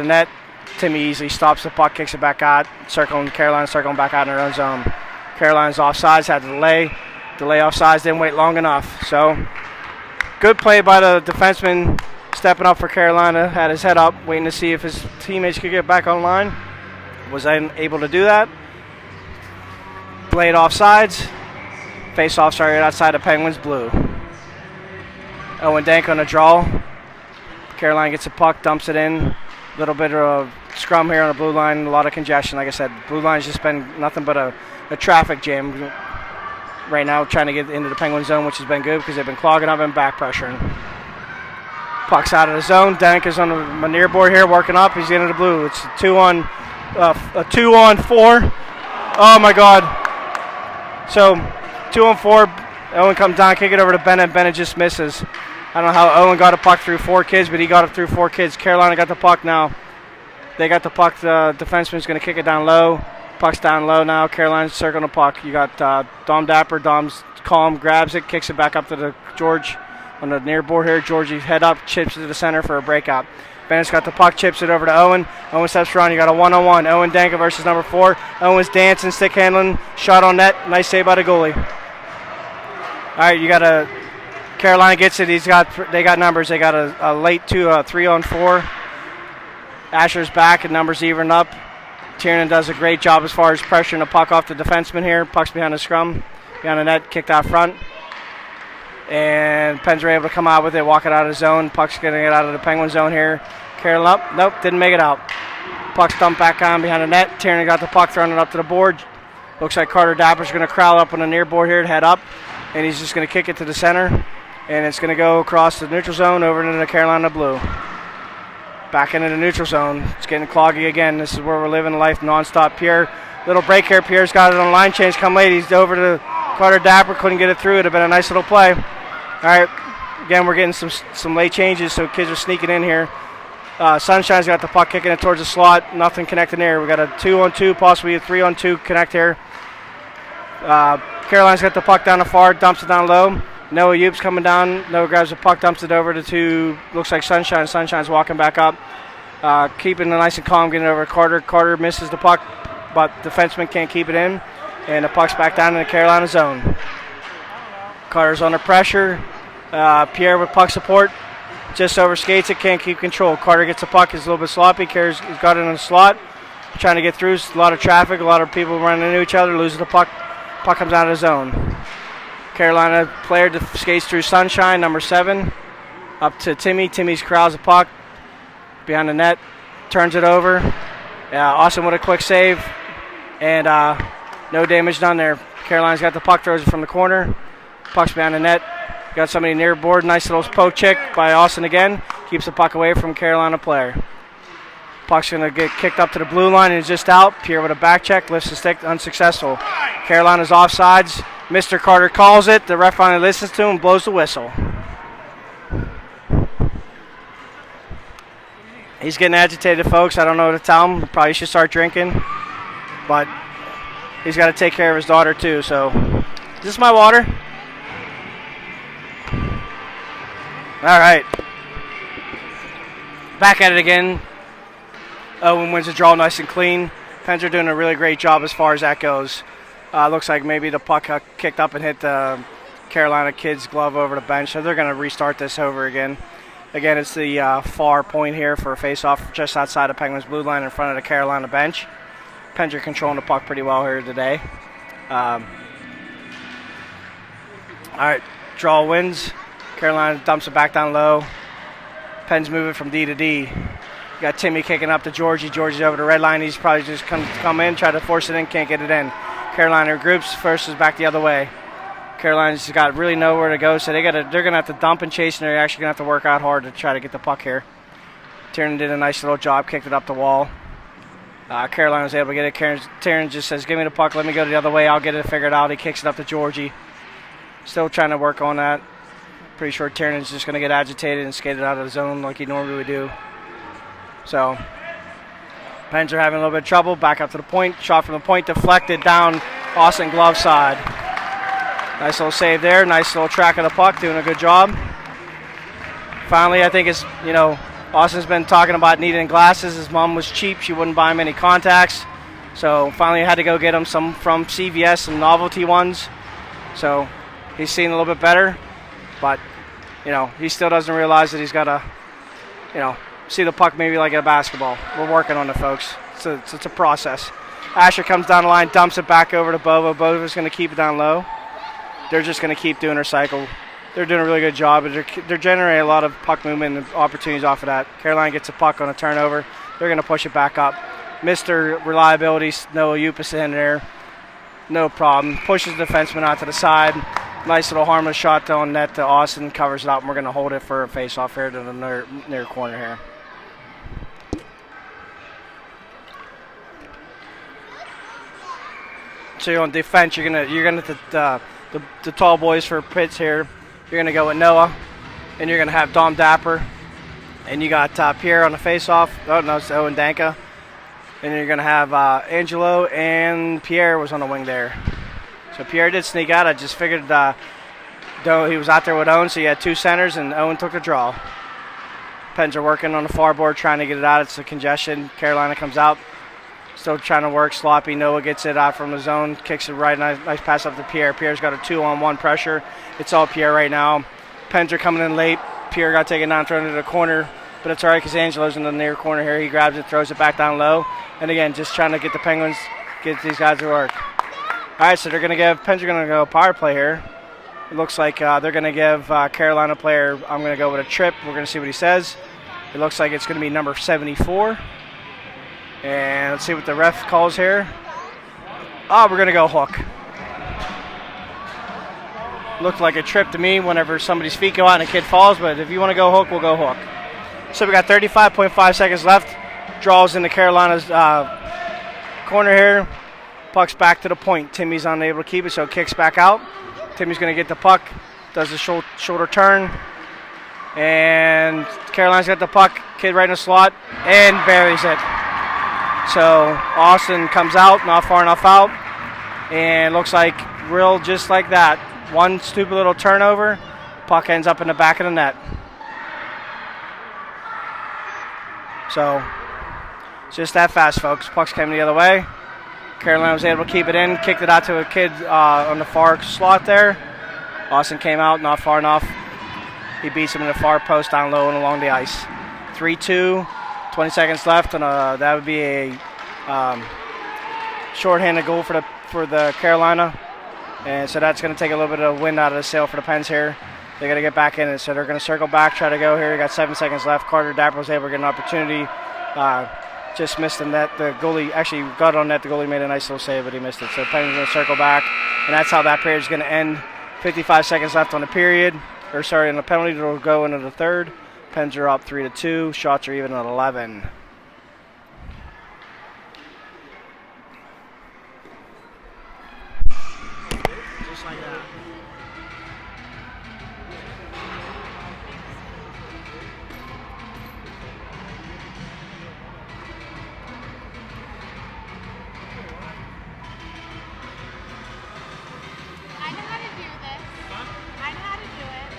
net. Timmy easily stops the puck, kicks it back out, Carolina circling back out in their own zone. Carolina's offsides, had to delay offsides, didn't wait long enough. So, good play by the defenseman, stepping up for Carolina, had his head up, waiting to see if his teammates could get back online. Was able to do that. Played offsides. Face-off started outside of Penguins blue. Owen Dank on a draw. Carolina gets a puck, dumps it in. A little bit of a scrum here on the blue line, a lot of congestion. Like I said, blue line's just been nothing but a traffic jam right now, trying to get into the Penguin zone, which has been good because they've been clogging up and back pressuring. Puck's out of the zone. Dank is on the near board here, working up. He's into the blue. It's a 2-on-4. Oh my God. So 2-on-4. Owen comes down, kick it over to Bennett. Bennett just misses. I don't know how Owen got a puck through 4 kids, but he got it through 4 kids. Carolina got the puck now. They got the puck. The defenseman's going to kick it down low. Puck's down low now. Carolina's circling the puck. You got Dom Dapper. Dom's calm, grabs it, kicks it back up to the George on the near board here. Georgie head up, chips it to the center for a breakout. Bennett's got the puck, chips it over to Owen. Owen steps around. You got a 1-on-1. Owen Danka versus number 4. Owen's dancing, stick handling, shot on net. Nice save by the goalie. All right, you got a Carolina gets it. They got numbers. They got a late 3-on-4. Asher's back and numbers even up. Tiernan does a great job as far as pressuring the puck off the defenseman here. Puck's behind the scrum, behind the net, kicked out front. And Pens are able to come out with it, walk it out of the zone. Puck's going to get out of the Penguin zone here. Carolina up. Nope, didn't make it out. Puck's dumped back on behind the net. Tiernan got the puck, throwing it up to the board. Looks like Carter Dapper's going to crowd up on the near board here to head up. And he's just going to kick it to the center. And it's going to go across the neutral zone over into the Carolina blue. Back into the neutral zone. It's getting cloggy again. This is where we're living life nonstop. Pierre, little break here. Pierre's got it on line change. Come late. He's over to Carter Dapper. Couldn't get it through. It would have been a nice little play. All right. Again, we're getting some late changes, so kids are sneaking in here. Sunshine's got the puck, kicking it towards the slot. Nothing connecting there. We got a 2-on-2, possibly a 3-on-2 connect here. Carolina's got the puck down the far, dumps it down low. Noah Youp's coming down. Noah grabs the puck, dumps it over to 2. Looks like Sunshine. Sunshine's walking back up. Keeping it nice and calm, getting it over to Carter. Carter misses the puck, but defenseman can't keep it in. And the puck's back down in the Carolina zone. Carter's under pressure. Pierre with puck support. Just over skates it, can't keep control. Carter gets the puck, is a little bit sloppy. Carrier's got it in the slot. Trying to get through. A lot of traffic, a lot of people running into each other, loses the puck. Puck comes out of the zone. Carolina player skates through Sunshine, number 7. Up to Timmy. Timmy's corrals the puck. Behind the net. Turns it over. Austin with a quick save. And no damage done there. Carolina's got the puck, throws it from the corner. Puck's behind the net. Got somebody near board. Nice little poke check by Austin again. Keeps the puck away from Carolina player. Puck's going to get kicked up to the blue line and is just out. Pierre with a back check. Lifts the stick. Unsuccessful. Carolina's offsides. Mr. Carter calls it. The ref finally listens to him and blows the whistle. He's getting agitated, folks. I don't know what to tell him. Probably should start drinking. But he's got to take care of his daughter, too. So, is this my water? All right. Back at it again. Owen wins the draw nice and clean. Pens are doing a really great job as far as that goes. Looks like maybe the puck kicked up and hit the Carolina kid's glove over the bench. So they're going to restart this over again. Again, it's the far point here for a face-off just outside of Penguins' blue line in front of the Carolina bench. Pens are controlling the puck pretty well here today. All right, draw wins. Carolina dumps it back down low. Pens move it from D to D. You got Timmy kicking up to Georgie. Georgie's over the red line. He's probably just come in, try to force it in, can't get it in. Carolina groups. First is back the other way. Carolina's got really nowhere to go, so they're gonna have to dump and chase, and they're actually gonna have to work out hard to try to get the puck here. Tiernan did a nice little job, kicked it up the wall. Carolina was able to get it. Tiernan just says, "Give me the puck. Let me go the other way. I'll get it figured out." He kicks it up to Georgie. Still trying to work on that. Pretty sure Tiernan's just gonna get agitated and skate it out of the zone like he normally would do. So, Pens are having a little bit of trouble. Back up to the point. Shot from the point deflected down Austin glove side. Nice little save there. Nice little track of the puck. Doing a good job. Finally, I think Austin's been talking about needing glasses. His mom was cheap. She wouldn't buy him any contacts. So finally had to go get him some from CVS, some novelty ones. So he's seeing a little bit better. But, he still doesn't realize that he's got to, see the puck maybe like a basketball. We're working on it, folks. It's a process. Asher comes down the line, dumps it back over to Bovo. Bovo's going to keep it down low. They're just going to keep doing their cycle. They're doing a really good job. They're generating a lot of puck movement and opportunities off of that. Carolina gets a puck on a turnover. They're going to push it back up. Mr. Reliability, Noah Upis in there. No problem. Pushes the defenseman out to the side. Nice little harmless shot on net to Austin. Covers it up, and we're going to hold it for a face-off here to the near corner here. So you're on defense. You're gonna the tall boys for Pitts here. You're gonna go with Noah, and you're gonna have Dom Dapper, and you got Pierre on the face-off. Oh no, it's Owen Danka, and you're gonna have Angelo and Pierre was on the wing there. So Pierre did sneak out. I just figured he was out there with Owen, so you had two centers, and Owen took the draw. Pens are working on the far board, trying to get it out. It's a congestion. Carolina comes out. Still trying to work sloppy. Noah gets it out from the zone, kicks it right. Nice pass up to Pierre. Pierre's got a 2-on-1 pressure. It's all Pierre right now. Pens are coming in late. Pierre got taken down, thrown into the corner, but it's all right because Angelo's in the near corner here. He grabs it, throws it back down low, and again, just trying to get the Penguins, get these guys to work. All right, so Pens are going to go power play here. It looks like they're going to give Carolina player, I'm going to go with a trip. We're going to see what he says. It looks like it's going to be number 74. And let's see what the ref calls here. Oh, we're going to go hook. Looked like a trip to me whenever somebody's feet go out and a kid falls, but if you want to go hook, we'll go hook. So we got 35.5 seconds left. Draws into Carolina's corner here. Puck's back to the point. Timmy's unable to keep it, so it kicks back out. Timmy's going to get the puck, does the shoulder turn, and Carolina's got the puck. Kid right in the slot, and buries it. So Austin comes out, not far enough out, and looks like just like that. One stupid little turnover, puck ends up in the back of the net. So it's just that fast, folks. Puck's came the other way. Carolina was able to keep it in, kicked it out to a kid on the far slot there. Austin came out, not far enough. He beats him in the far post down low and along the ice. 3-2. 20 seconds left, and that would be a shorthanded goal for the Carolina, and so that's going to take a little bit of wind out of the sail for the Pens here. They got to get back in it, so they're going to circle back, try to go here. We got 7 seconds left. Carter Dapper was able to get an opportunity, just missed the net. The goalie actually got on net. The goalie made a nice little save, but he missed it. So the Pens are going to circle back, and that's how that period is going to end. 55 seconds left on the period, and the penalty will go into the third. Pens are up 3-2. Shots are even at 11. Just like that. I know how to do this. I know how to do it.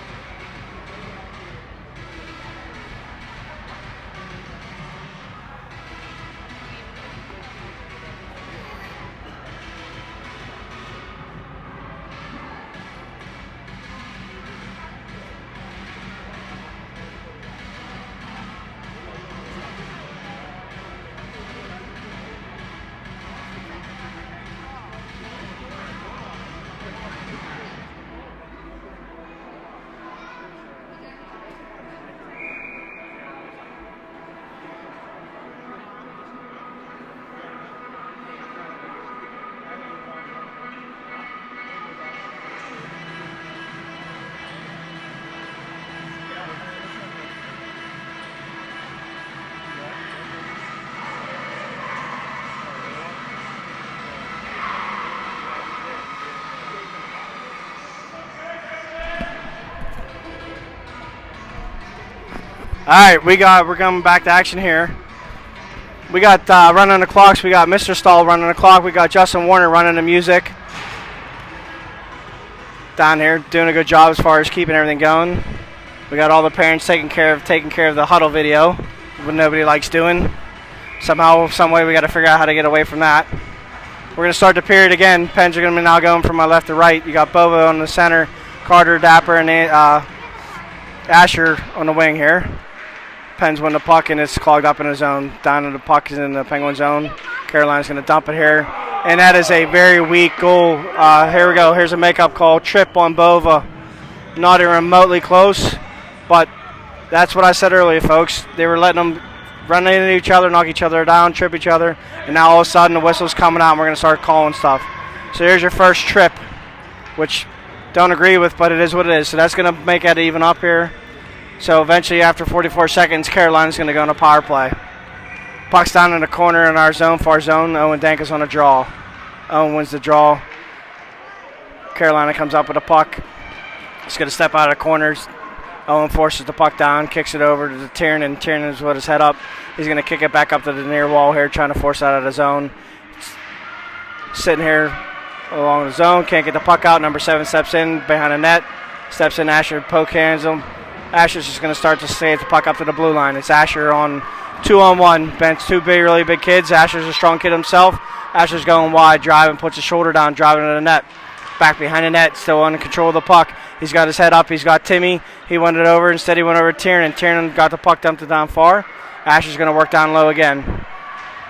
All right, we're coming back to action here. We got running the clocks. We got Mr. Stahl running the clock. We got Justin Warner running the music down here, doing a good job as far as keeping everything going. We got all the parents taking care of the huddle video, what nobody likes doing. Somehow, some way, we got to figure out how to get away from that. We're going to start the period again. Pens are going to be now going from my left to right. You got Bovo on the center, Carter, Dapper, and Asher on the wing here. Pens win the puck, and it's clogged up in the zone. Down to the puck is in the Penguin zone. Carolina's going to dump it here. And that is a very weak goal. Here we go. Here's a makeup call. Trip on Bova. Not even remotely close. But that's what I said earlier, folks. They were letting them run into each other, knock each other down, trip each other. And now all of a sudden the whistle's coming out, and we're going to start calling stuff. So here's your first trip, which don't agree with, but it is what it is. So that's going to make it even up here. So eventually, after 44 seconds, Carolina's going to go on a power play. Puck's down in the corner in our zone, far zone. Owen Dankus on a draw. Owen wins the draw. Carolina comes up with a puck. He's going to step out of the corners. Owen forces the puck down, kicks it over to Tiernan. Tiernan's with his head up. He's going to kick it back up to the near wall here, trying to force out of the zone. Sitting here along the zone, can't get the puck out. Number 7 steps in behind the net. Steps in, Asher poke hands him. Asher's just going to start to save the puck up to the blue line. It's Asher on 2-on-1. Ben's two really big kids. Asher's a strong kid himself. Asher's going wide, driving, puts his shoulder down, driving to the net. Back behind the net, still under control of the puck. He's got his head up. He's got Timmy. He went it over. Instead, he went over to Tiernan. Tiernan got the puck dumped down far. Asher's going to work down low again. All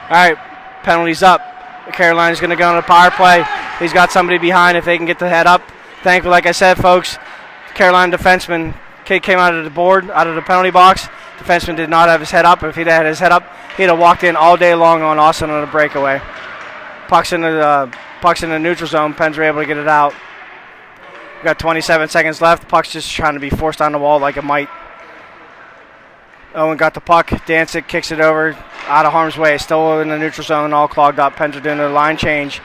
right, penalties up. Carolina's going to go on a power play. He's got somebody behind if they can get the head up. Thankfully, like I said, folks, Carolina defenseman kid came out of the board, out of the penalty box. Defenseman did not have his head up. If he'd had his head up, he'd have walked in all day long on Austin on a breakaway. Puck's in the neutral zone. Pens were able to get it out. We've got 27 seconds left. Puck's just trying to be forced on the wall like it might. Owen got the puck. Danzig kicks it over out of harm's way. Still in the neutral zone, all clogged up. Pens are doing the line change.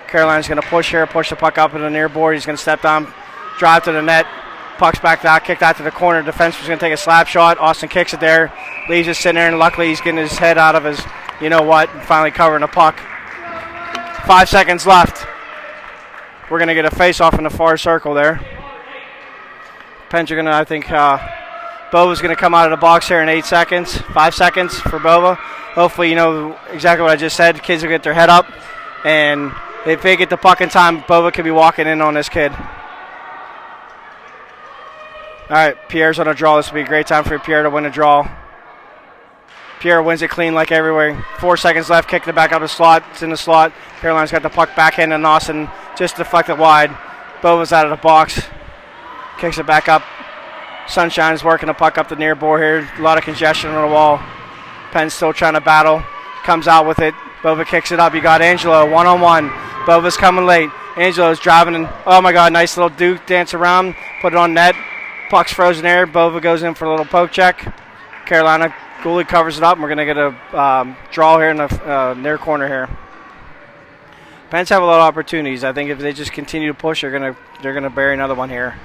Carolina's going to push here, push the puck up in the near board. He's going to step down, drive to the net. Puck's back out, kicked out to the corner. Defenseman's going to take a slap shot. Austin kicks it there. Leaves it sitting there, and luckily he's getting his head out of his, you know what, and finally covering the puck. 5 seconds left. We're going to get a face-off in the far circle there. Pens are going to, I think, Bova's going to come out of the box here in 8 seconds. 5 seconds for Bova. Hopefully, you know exactly what I just said. Kids will get their head up, and if they get the puck in time, Bova could be walking in on this kid. All right, Pierre's on a draw. This will be a great time for Pierre to win a draw. Pierre wins it clean like everywhere. 4 seconds left, kicked it back up the slot. It's in the slot. Carolina's got the puck backhand and Austin just deflected wide. Bova's out of the box. Kicks it back up. Sunshine is working the puck up the near board here. A lot of congestion on the wall. Penn's still trying to battle. Comes out with it. Bova kicks it up. You got Angelo, one-on-one. Bova's coming late. Angelo's driving, and oh my God, nice little Duke dance around. Put it on net. Puck's frozen there. Bova goes in for a little poke check. Carolina goalie covers it up, and we're going to get a draw here in the near corner here. Pens have a lot of opportunities. I think if they just continue to push, they're gonna bury another one here.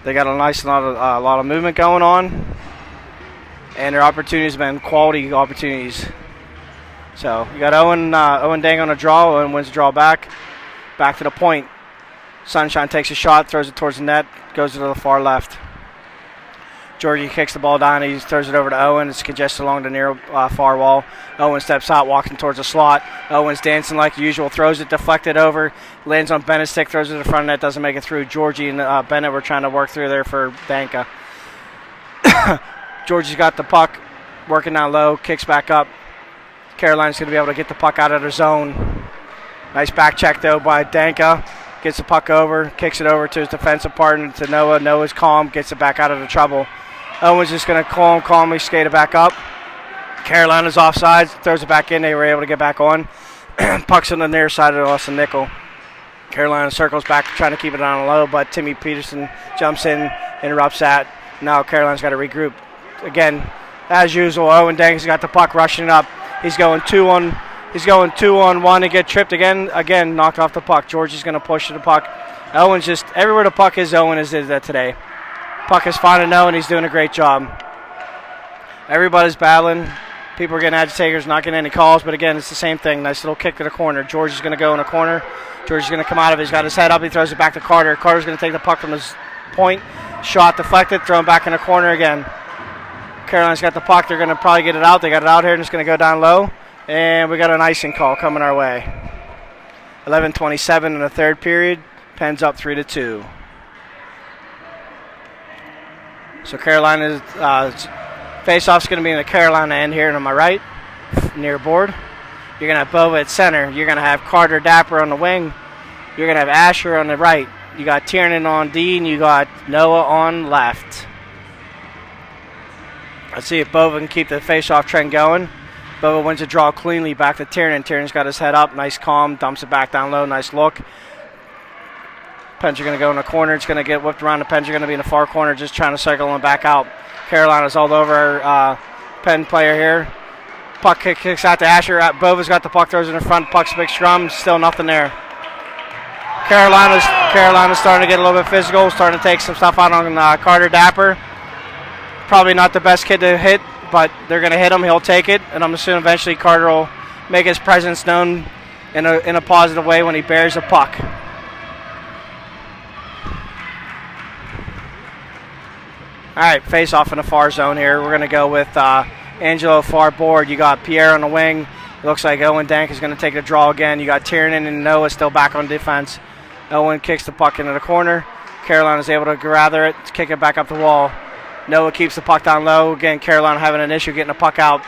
They got a lot of movement going on, and their opportunities have been quality opportunities. So you got Owen Dang on a draw. Owen wins the draw back to the point. Sunshine takes a shot, throws it towards the net, goes to the far left. Georgie kicks the ball down. He throws it over to Owen. It's congested along the near far wall. Owen steps out, walking towards the slot. Owen's dancing like usual. Throws it deflected over. Lands on Bennett's stick. Throws it to the front net. Doesn't make it through. Georgie and Bennett were trying to work through there for Danka. Georgie's got the puck. Working down low. Kicks back up. Carolina's going to be able to get the puck out of their zone. Nice back check, though, by Danka. Gets the puck over. Kicks it over to his defensive partner, to Noah. Noah's calm. Gets it back out of the trouble. Owen's just going to calmly skate it back up. Carolina's offside, throws it back in. They were able to get back on. Puck's on the near side of Austin Nickel. Carolina circles back, trying to keep it on low, but Timmy Peterson jumps in, interrupts that. Now Carolina's got to regroup. Again, as usual, Owen Dank's got the puck rushing up. He's going 2-on-1 and get tripped again. Again, knocked off the puck. Georgie's going to push to the puck. Owen's just, everywhere the puck is, Owen is that today. Puck is finding Owen, he's doing a great job. Everybody's battling. People are getting agitated, not getting any calls, but again, it's the same thing. Nice little kick to the corner. George is going to go in the corner. George is going to come out of it. He's got his head up. He throws it back to Carter. Carter's going to take the puck from his point. Shot deflected, thrown back in the corner again. Carolina's got the puck. They're going to probably get it out. They got it out here, and it's going to go down low. And we got an icing call coming our way. 11:27 in the third period. Pens up 3-2. So Carolina's face-off's going to be in the Carolina end here, and on my right, near board. You're going to have Bova at center. You're going to have Carter Dapper on the wing. You're going to have Asher on the right. You got Tiernan on D, and you got Noah on left. Let's see if Bova can keep the face-off trend going. Bova wins a draw cleanly back to Tiernan. Tiernan's got his head up. Nice calm. Dumps it back down low. Nice look. Pens are going to go in the corner. It's going to get whipped around. The Pens are going to be in the far corner, just trying to cycle them back out. Carolina's all over our Penn player here. Puck kicks out to Asher. Bova's got the puck, throws it in front. Puck's a big scrum. Still nothing there. Carolina's starting to get a little bit physical, starting to take some stuff out on Carter Dapper. Probably not the best kid to hit, but they're going to hit him. He'll take it, and I'm assuming eventually Carter will make his presence known in a positive way when he bears a puck. All right, face off in the far zone here. We're going to go with Angelo far board. You got Pierre on the wing. It looks like Owen Dank is going to take the draw again. You got Tiernan and Noah still back on defense. Owen kicks the puck into the corner. Carolina's able to gather it, kick it back up the wall. Noah keeps the puck down low. Again, Carolina having an issue getting the puck out.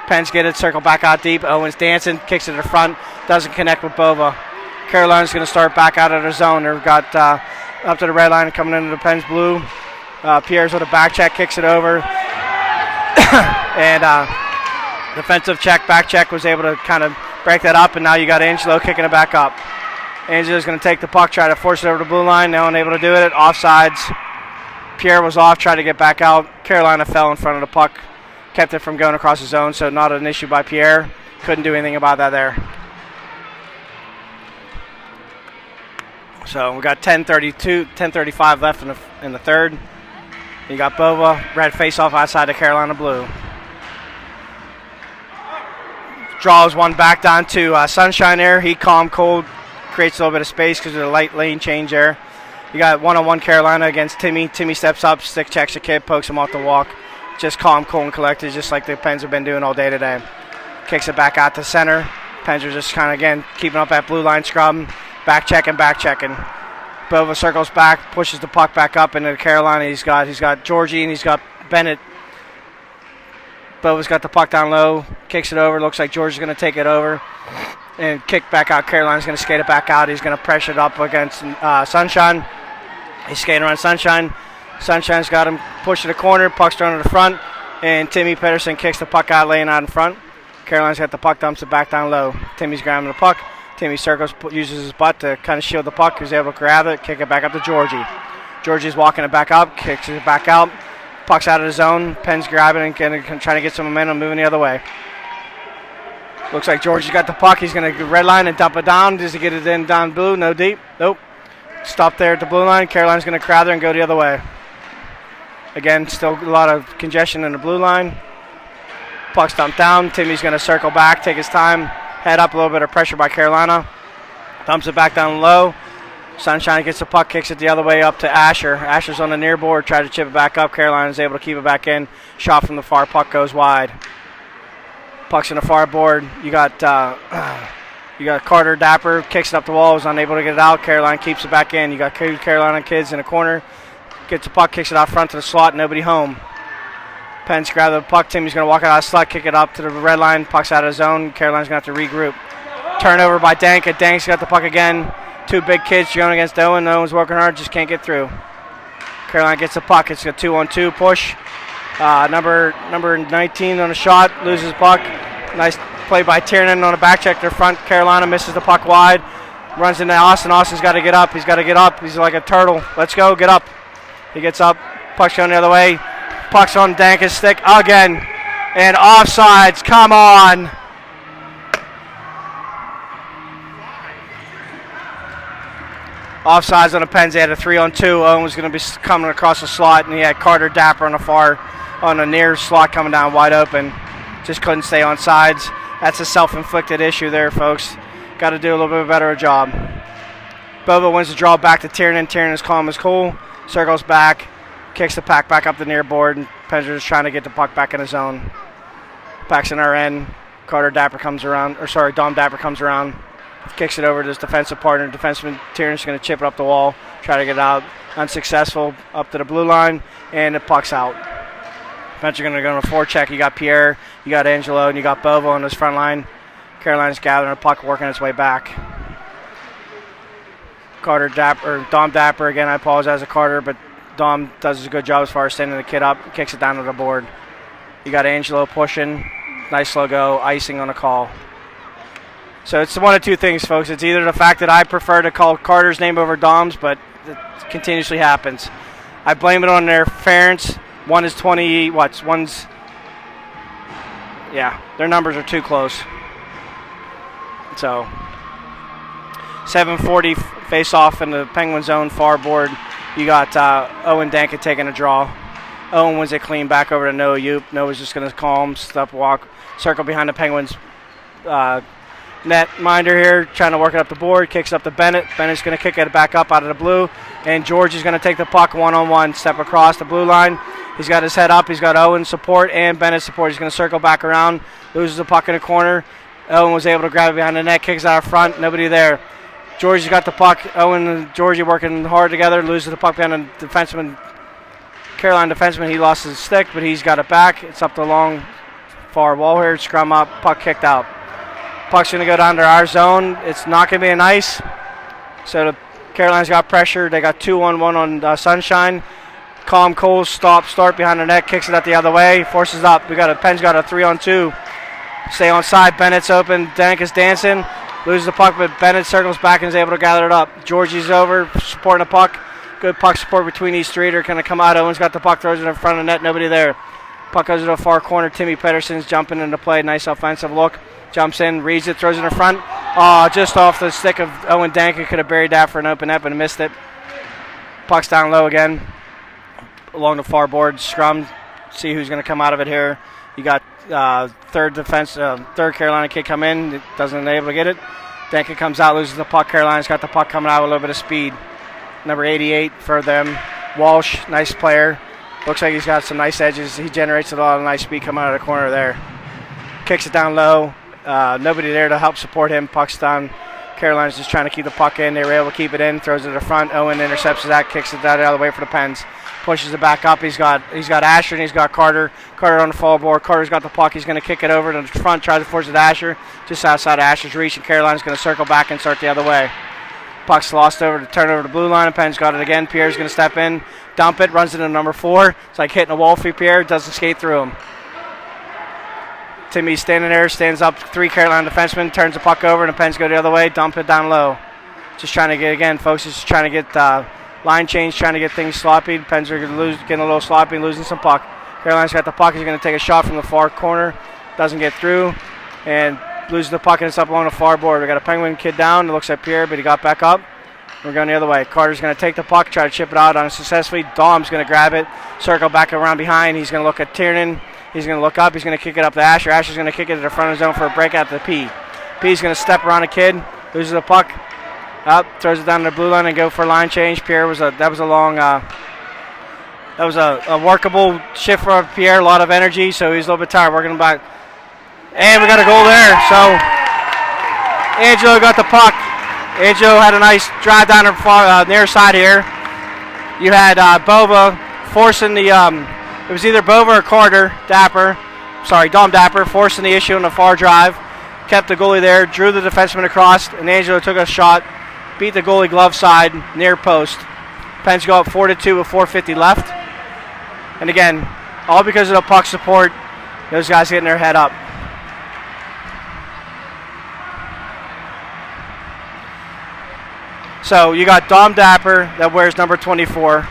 Pens get it, circle back out deep. Owen's dancing, kicks it to the front, doesn't connect with Bova. Carolina's going to start back out of their zone. They've got up to the red line coming into the Pens blue. Pierre's with a back check, kicks it over. And defensive check, back check was able to kind of break that up, and now you got Angelo kicking it back up. Angelo's going to take the puck, try to force it over the blue line. Now unable to do it. Offsides. Pierre was off, tried to get back out. Carolina fell in front of the puck, kept it from going across the zone, so not an issue by Pierre. Couldn't do anything about that there. So we got 10:35 left in the third. You got Bova, red face-off outside of Carolina blue. Draws one back down to Sunshine there. He calm, cold, creates a little bit of space because of the light lane change there. You got one-on-one Carolina against Timmy. Timmy steps up, stick checks the kid, pokes him off the walk. Just calm, cool, and collected, just like the Pens have been doing all day today. Kicks it back out to center. Pens are just kind of, again, keeping up that blue line scrum. Back checking. Bova circles back, pushes the puck back up into Carolina. He's got Georgie and he's got Bennett. Bova's got the puck down low, kicks it over. Looks like Georgie's going to take it over and kick back out. Carolina's going to skate it back out. He's going to pressure it up against Sunshine. He's skating around Sunshine. Sunshine's got him pushed to the corner. Puck's thrown to the front, and Timmy Pedersen kicks the puck out, laying out in front. Carolina's got the puck, dumps it back down low. Timmy's grabbing the puck. Timmy circles, uses his butt to kind of shield the puck. He's able to grab it, kick it back up to Georgie. Georgie's walking it back up, kicks it back out. Puck's out of the zone. Penn's grabbing and trying to get some momentum, moving the other way. Looks like Georgie's got the puck. He's going to red line and dump it down. Does he get it in down blue? No deep. Nope. Stop there at the blue line. Caroline's going to crowd there and go the other way. Again, still a lot of congestion in the blue line. Puck's dumped down. Timmy's going to circle back, take his time, head up, a little bit of pressure by Carolina. Dumps it back down low. Sunshine gets the puck, kicks it the other way up to Asher. Asher's on the near board, tried to chip it back up. Carolina's able to keep it back in. Shot from the far, puck goes wide. Puck's in the far board. You got Carter Dapper, kicks it up the wall, was unable to get it out. Caroline keeps it back in. You got Carolina kids in the corner. Gets the puck, kicks it out front to the slot, nobody home. Penn's grab the puck. Timmy's going to walk it out of the slot, kick it up to the red line. Puck's out of the zone. Carolina's going to have to regroup. Turnover by Dank. Dank's got the puck again. Two big kids going against Owen. Owen's working hard, just can't get through. Carolina gets the puck. It's a 2-on-2 push. Number 19 on the shot, loses the puck. Nice play by Tiernan on a back check to front. Carolina misses the puck wide. Runs into Austin. Austin's got to get up. He's got to get up. He's like a turtle. Let's go. Get up. He gets up. Puck's going the other way. Puck's on Dank's stick again. And offsides. Come on. Offsides on the Pens. They had a 3-on-2. Owen was going to be coming across the slot, and he had Carter Dapper on the near slot coming down wide open. Just couldn't stay on sides. That's a self-inflicted issue there, folks. Got to do a little bit better job. Bobo wins the draw back to Tiernan. Tiernan's calm is cool. Circles back. Kicks the puck back up the near board. And Pens are just trying to get the puck back in the zone. Puck's in our end. Dom Dapper comes around. Kicks it over to his defensive partner. Defenseman Tiernan's going to chip it up the wall. Try to get it out. Unsuccessful. Up to the blue line. And the puck's out. Pens are going to go on a forecheck. You got Pierre. You got Angelo. And you got Bovo on this front line. Carolina's gathering a puck, working its way back. Dom Dapper, again, I apologize to Carter, but Dom does a good job as far as standing the kid up, kicks it down to the board. You got Angelo pushing, nice logo, icing on a call. So it's one of two things, folks. It's either the fact that I prefer to call Carter's name over Dom's, but it continuously happens. I blame it on their ference. One is 20, their numbers are too close. So 7:40 face-off in the Penguin zone, far board. You got Owen Danka taking a draw. Owen wins it clean back over to Noah Yoop. Noah's just going to calm, step, walk, circle behind the Penguins net minder here, trying to work it up the board, kicks up to Bennett. Bennett's going to kick it back up out of the blue, and George is going to take the puck one-on-one, step across the blue line. He's got his head up. He's got Owen's support and Bennett's support. He's going to circle back around, loses the puck in the corner. Owen was able to grab it behind the net, kicks out front, nobody there. Georgie's got the puck. Owen and Georgie working hard together, loses the puck behind the defenseman. Carolina defenseman, he lost his stick, but he's got it back. It's up the long far wall here, scrum up, puck kicked out. Puck's going to go down to our zone. It's not going to be a nice. So the Carolina's got pressure. They got 2-on-1 on Sunshine. Calm, cool, start behind the net, kicks it out the other way, forces up. Penn's got a 3-on-2. Stay on side. Bennett's open. Dank is dancing. Loses the puck, but Bennett circles back and is able to gather it up. Georgie's over, supporting the puck. Good puck support between these three. They're going to come out. Owen's got the puck, throws it in front of the net. Nobody there. Puck goes to the far corner. Timmy Pedersen's jumping into play. Nice offensive look. Jumps in, reads it, throws it in front. Just off the stick of Owen Dank. Could have buried that for an open net, but missed it. Puck's down low again. Along the far board, scrum. See who's going to come out of it here. You got third Carolina kid come in, doesn't able to get it. Danka comes out, loses the puck. Carolina's got the puck coming out with a little bit of speed. Number 88 for them. Walsh, nice player. Looks like he's got some nice edges. He generates a lot of nice speed coming out of the corner there. Kicks it down low. Nobody there to help support him. Puck's down. Carolina's just trying to keep the puck in. They were able to keep it in. Throws it to the front. Owen intercepts that. Kicks it out of the way for the Pens. Pushes it back up. He's got Asher and he's got Carter. Carter on the fall board. Carter's got the puck. He's going to kick it over to the front. Tries to force it to Asher. Just outside of Asher's reach. And Carolina's going to circle back and start the other way. Puck's lost over to turn over to the blue line. And Penn's got it again. Pierre's going to step in. Dump it. Runs into number 4. It's like hitting a wall for Pierre. Doesn't skate through him. Timmy's standing there. Stands up. 3 Carolina defensemen. Turns the puck over. And the Pens go the other way. Dump it down low. Just trying to get, again, folks, just trying to get Line change, trying to get things sloppy. Pens are getting a little sloppy and losing some puck. Carolina's got the puck. He's going to take a shot from the far corner. Doesn't get through. And loses the puck, and it's up along the far board. We got a Penguin kid down. It looks like Pierre, but he got back up. We're going the other way. Carter's going to take the puck, try to chip it out unsuccessfully. Dom's going to grab it, circle back around behind. He's going to look at Tiernan. He's going to look up. He's going to kick it up to Asher. Asher's going to kick it to the front of the zone for a breakout to P. P's going to step around a kid, loses the puck, up, throws it down to the blue line and go for a line change. Pierre was a workable shift for Pierre. A lot of energy, so he's a little bit tired. Working back, and we got a goal there. So Angelo got the puck. Angelo had a nice drive down the near side here. You had Bova forcing the, it was either Bova or Carter, Dom Dapper, forcing the issue on the far drive. Kept the goalie there, drew the defenseman across, and Angelo took a shot, beat the goalie glove side, near post. Pens go up 4-2 with 4:50 left. And again, all because of the puck support, those guys getting their head up. So you got Dom Dapper that wears number 24,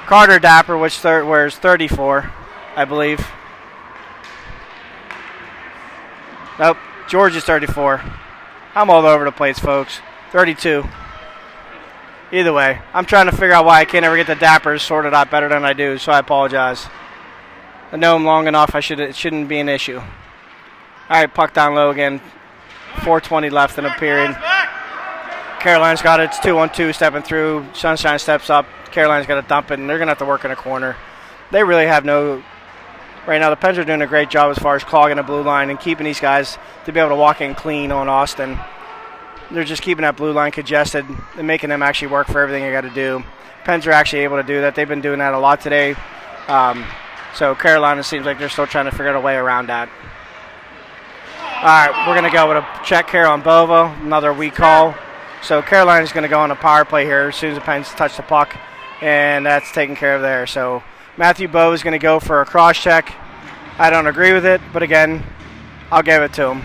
Carter Dapper, which wears 34, I believe. Nope, George is 34. I'm all over the place, folks. 32. Either way, I'm trying to figure out why I can't ever get the Dappers sorted out better than I do, so I apologize. I know them long enough. It shouldn't be an issue. All right, puck down low again. 4:20 left in the period. Carolina's got it. It's 2-on-2 stepping through. Sunshine steps up. Carolina's got to dump it, and they're going to have to work in a corner. They really have no... Right now, the Pens are doing a great job as far as clogging the blue line and keeping these guys to be able to walk in clean on Austin. They're just keeping that blue line congested and making them actually work for everything they got to do. Pens are actually able to do that. They've been doing that a lot today. So Carolina seems like they're still trying to figure out a way around that. All right, we're going to go with a check here on Bova, another weak call. So Carolina's going to go on a power play here as soon as the Pens touch the puck, and that's taken care of there. So Matthew Bova is going to go for a cross check. I don't agree with it, but again, I'll give it to him.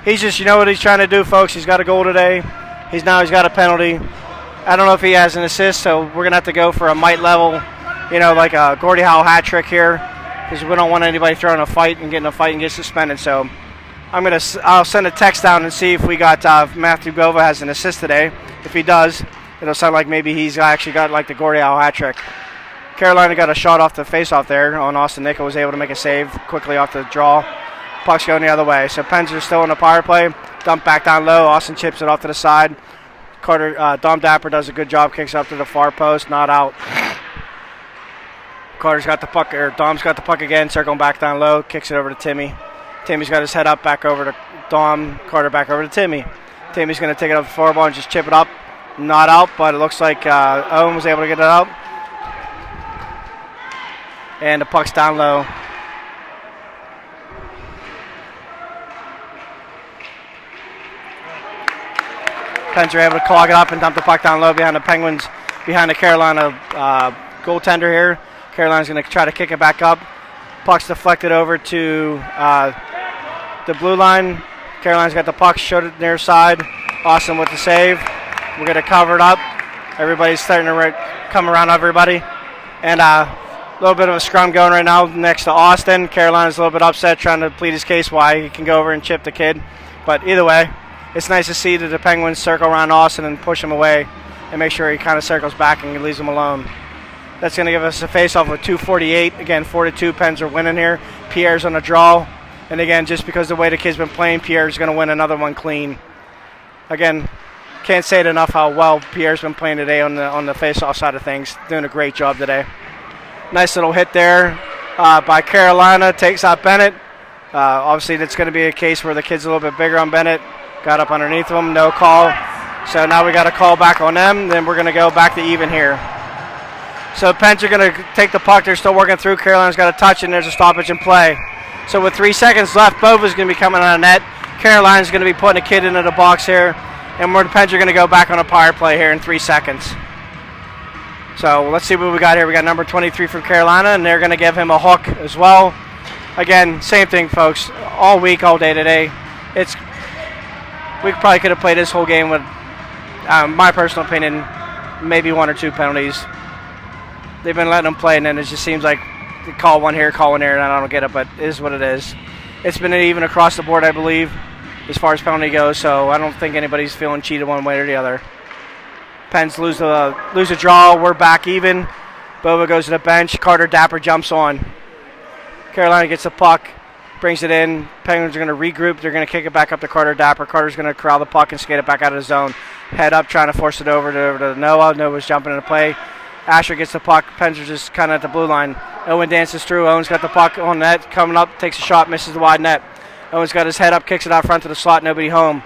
He's just, you know what he's trying to do, folks? He's got a goal today. He's got a penalty. I don't know if he has an assist, so we're going to have to go for a might level, like a Gordie Howe hat trick here, because we don't want anybody throwing a fight and getting a fight and get suspended. So I'll send a text down and see if we got Matthew Bova has an assist today. If he does, it'll sound like maybe he's actually got like the Gordie Howe hat trick. Carolina got a shot off the face-off there on Austin Nickel, was able to make a save quickly off the draw. Puck's going the other way. So Pens are still in the power play. Dump back down low. Austin chips it off to the side. Dom Dapper does a good job, kicks up to the far post, not out. Dom's got the puck again, circling back down low, kicks it over to Timmy. Timmy's got his head up, back over to Dom. Carter back over to Timmy. Timmy's going to take it up the forward ball and just chip it up. Not out, but it looks like Owen was able to get it out. And the puck's down low. Pens are able to clog it up and dump the puck down low behind the Penguins, behind the Carolina goaltender here. Carolina's going to try to kick it back up. Puck's deflected over to the blue line. Carolina's got the puck, showed it near side. Austin with the save. We're going to cover it up. Everybody's starting to come around everybody. And a little bit of a scrum going right now next to Austin. Carolina's a little bit upset, trying to plead his case why he can go over and chip the kid. But either way, it's nice to see that the Penguins circle around Austin and push him away and make sure he kind of circles back and leaves him alone. That's going to give us a face-off of 2:48. Again, 4-2. Pens are winning here. Pierre's on a draw. And again, just because of the way the kid's been playing, Pierre's going to win another one clean. Again, can't say it enough how well Pierre's been playing today on the face-off side of things. Doing a great job today. Nice little hit there by Carolina. Takes out Bennett. Obviously, that's going to be a case where the kid's a little bit bigger on Bennett. Got up underneath him. No call. So now we got a call back on them. Then we're going to go back to even here. So Pens are going to take the puck. They're still working through. Carolina's got a touch, and there's a stoppage in play. So with 3 seconds left, Bova's going to be coming on a net. Carolina's going to be putting a kid into the box here. And the Pens are going to go back on a power play here in 3 seconds. So let's see what we got here. We got number 23 from Carolina, and they're going to give him a hook as well. Again, same thing, folks. All week, all day today. We probably could have played this whole game with, my personal opinion, maybe 1 or 2 penalties. They've been letting them play, and then it just seems like they call one here, call one there, and I don't get it, but it is what it is. It's been even across the board, I believe, as far as penalty goes, so I don't think anybody's feeling cheated one way or the other. Pens lose a draw. We're back even. Bova goes to the bench. Carter Dapper jumps on. Carolina gets the puck, brings it in. Penguins are going to regroup. They're going to kick it back up to Carter Dapper. Carter's going to corral the puck and skate it back out of the zone. Head up, trying to force it over to Noah. Noah's jumping into play. Asher gets the puck. Pens are just kind of at the blue line. Owen dances through. Owen's got the puck on net. Coming up, takes a shot, misses the wide net. Owen's got his head up, kicks it out front to the slot. Nobody home.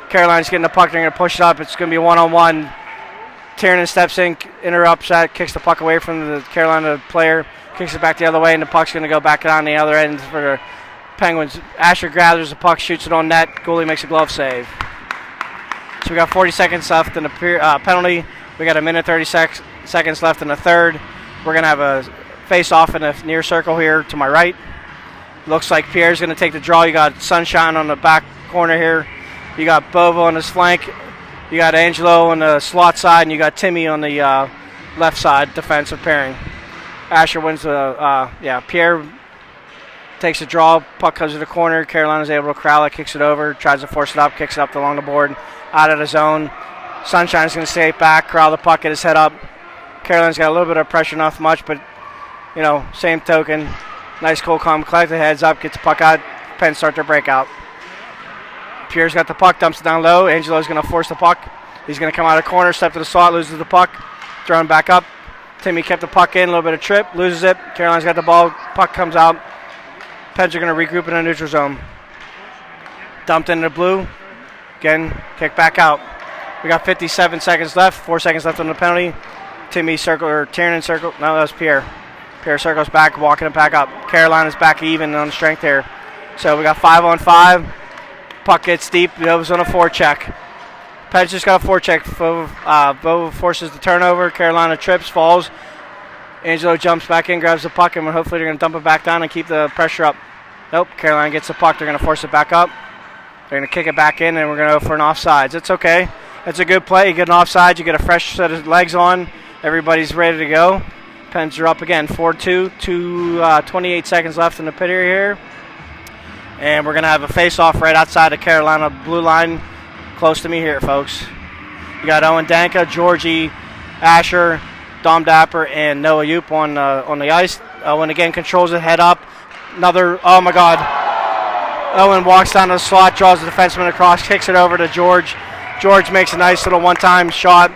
Carolina's getting the puck. They're going to push it up. It's going to be a one-on-one. Tiernan steps in, interrupts that, kicks the puck away from the Carolina player, kicks it back the other way, and the puck's going to go back on the other end for the Penguins. Asher gathers the puck, shoots it on net. Goalie makes a glove save. So we got 40 seconds left in the penalty. We got a minute 30 seconds left in the third. We're going to have a face-off in the near circle here to my right. Looks like Pierre's going to take the draw. You got Sunshine on the back corner here. You got Bovo on his flank. You got Angelo on the slot side, and you got Timmy on the left side, defensive pairing. Asher wins the, Pierre takes a draw, puck comes to the corner. Carolina's able to corral it, kicks it over, tries to force it up, kicks it up along the board, out of the zone. Sunshine's going to stay back, corral the puck, get his head up. Carolina's got a little bit of pressure, not much, but, same token. Nice, cool, calm, collected, heads up, gets the puck out. Pens start their breakout. Pierre's got the puck, dumps it down low. Angelo's going to force the puck. He's going to come out of the corner, step to the slot, loses the puck, throwing back up. Timmy kept the puck in, a little bit of trip, loses it. Carolina's got the ball, puck comes out. Pens are going to regroup in a neutral zone. Dumped into the blue. Again, kick back out. We got 57 seconds left, 4 seconds left on the penalty. Timmy circle, or Tiernan circle. No, that was Pierre. Pierre circles back, walking it back up. Carolina's back even on strength here. So we got 5-on-5. Puck gets deep. Bova's on a forecheck. Pens just got a forecheck. Bova forces the turnover. Carolina trips, falls. Angelo jumps back in, grabs the puck, and hopefully they're going to dump it back down and keep the pressure up. Nope, Carolina gets the puck. They're going to force it back up. They're going to kick it back in, and we're going to go for an offsides. It's okay. It's a good play. You get an offside. You get a fresh set of legs on. Everybody's ready to go. Pens are up again, 4-2. 28 seconds left in the pit here. And we're going to have a face-off right outside the Carolina blue line, close to me here, folks. You got Owen Danka, Georgie, Asher, Dom Dapper, and Noah Yoop on the ice. Owen again controls it, head up. Another, oh my God. Owen walks down to the slot, draws the defenseman across, kicks it over to George. George makes a nice little one-time shot.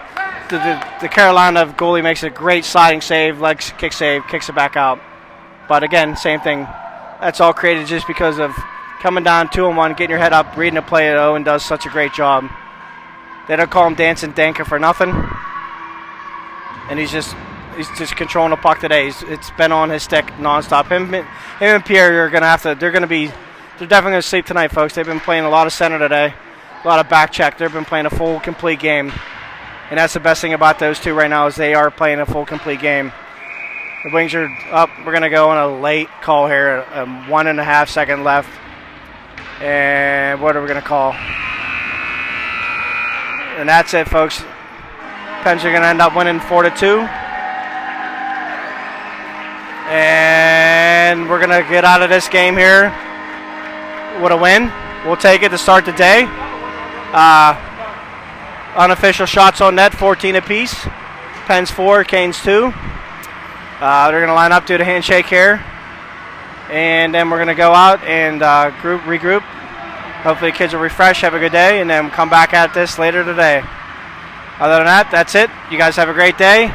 The Carolina goalie makes a great sliding save, legs kick save, kicks it back out. But again, same thing. That's all created just because of coming down 2-on-1, getting your head up, reading the play that Owen does such a great job. They don't call him Dancing Danka for nothing. And he's just controlling the puck today. It's been on his stick nonstop. Him and Pierre are going to have to, they're definitely going to sleep tonight, folks. They've been playing a lot of center today, a lot of back check. They've been playing a full, complete game. And that's the best thing about those two right now is they are playing a full, complete game. The Wings are up. We're going to go on a late call here, 1.5 second left. And what are we going to call? And that's it, folks. Pens are going to end up winning 4-2. And we're going to get out of this game here with a win. We'll take it to start the day. Unofficial shots on net, 14 apiece. Pens 4, Canes 2. They're going to line up, do the handshake here. And then we're going to go out and regroup. Hopefully the kids will refresh, have a good day, and then come back at this later today. Other than that, that's it. You guys have a great day.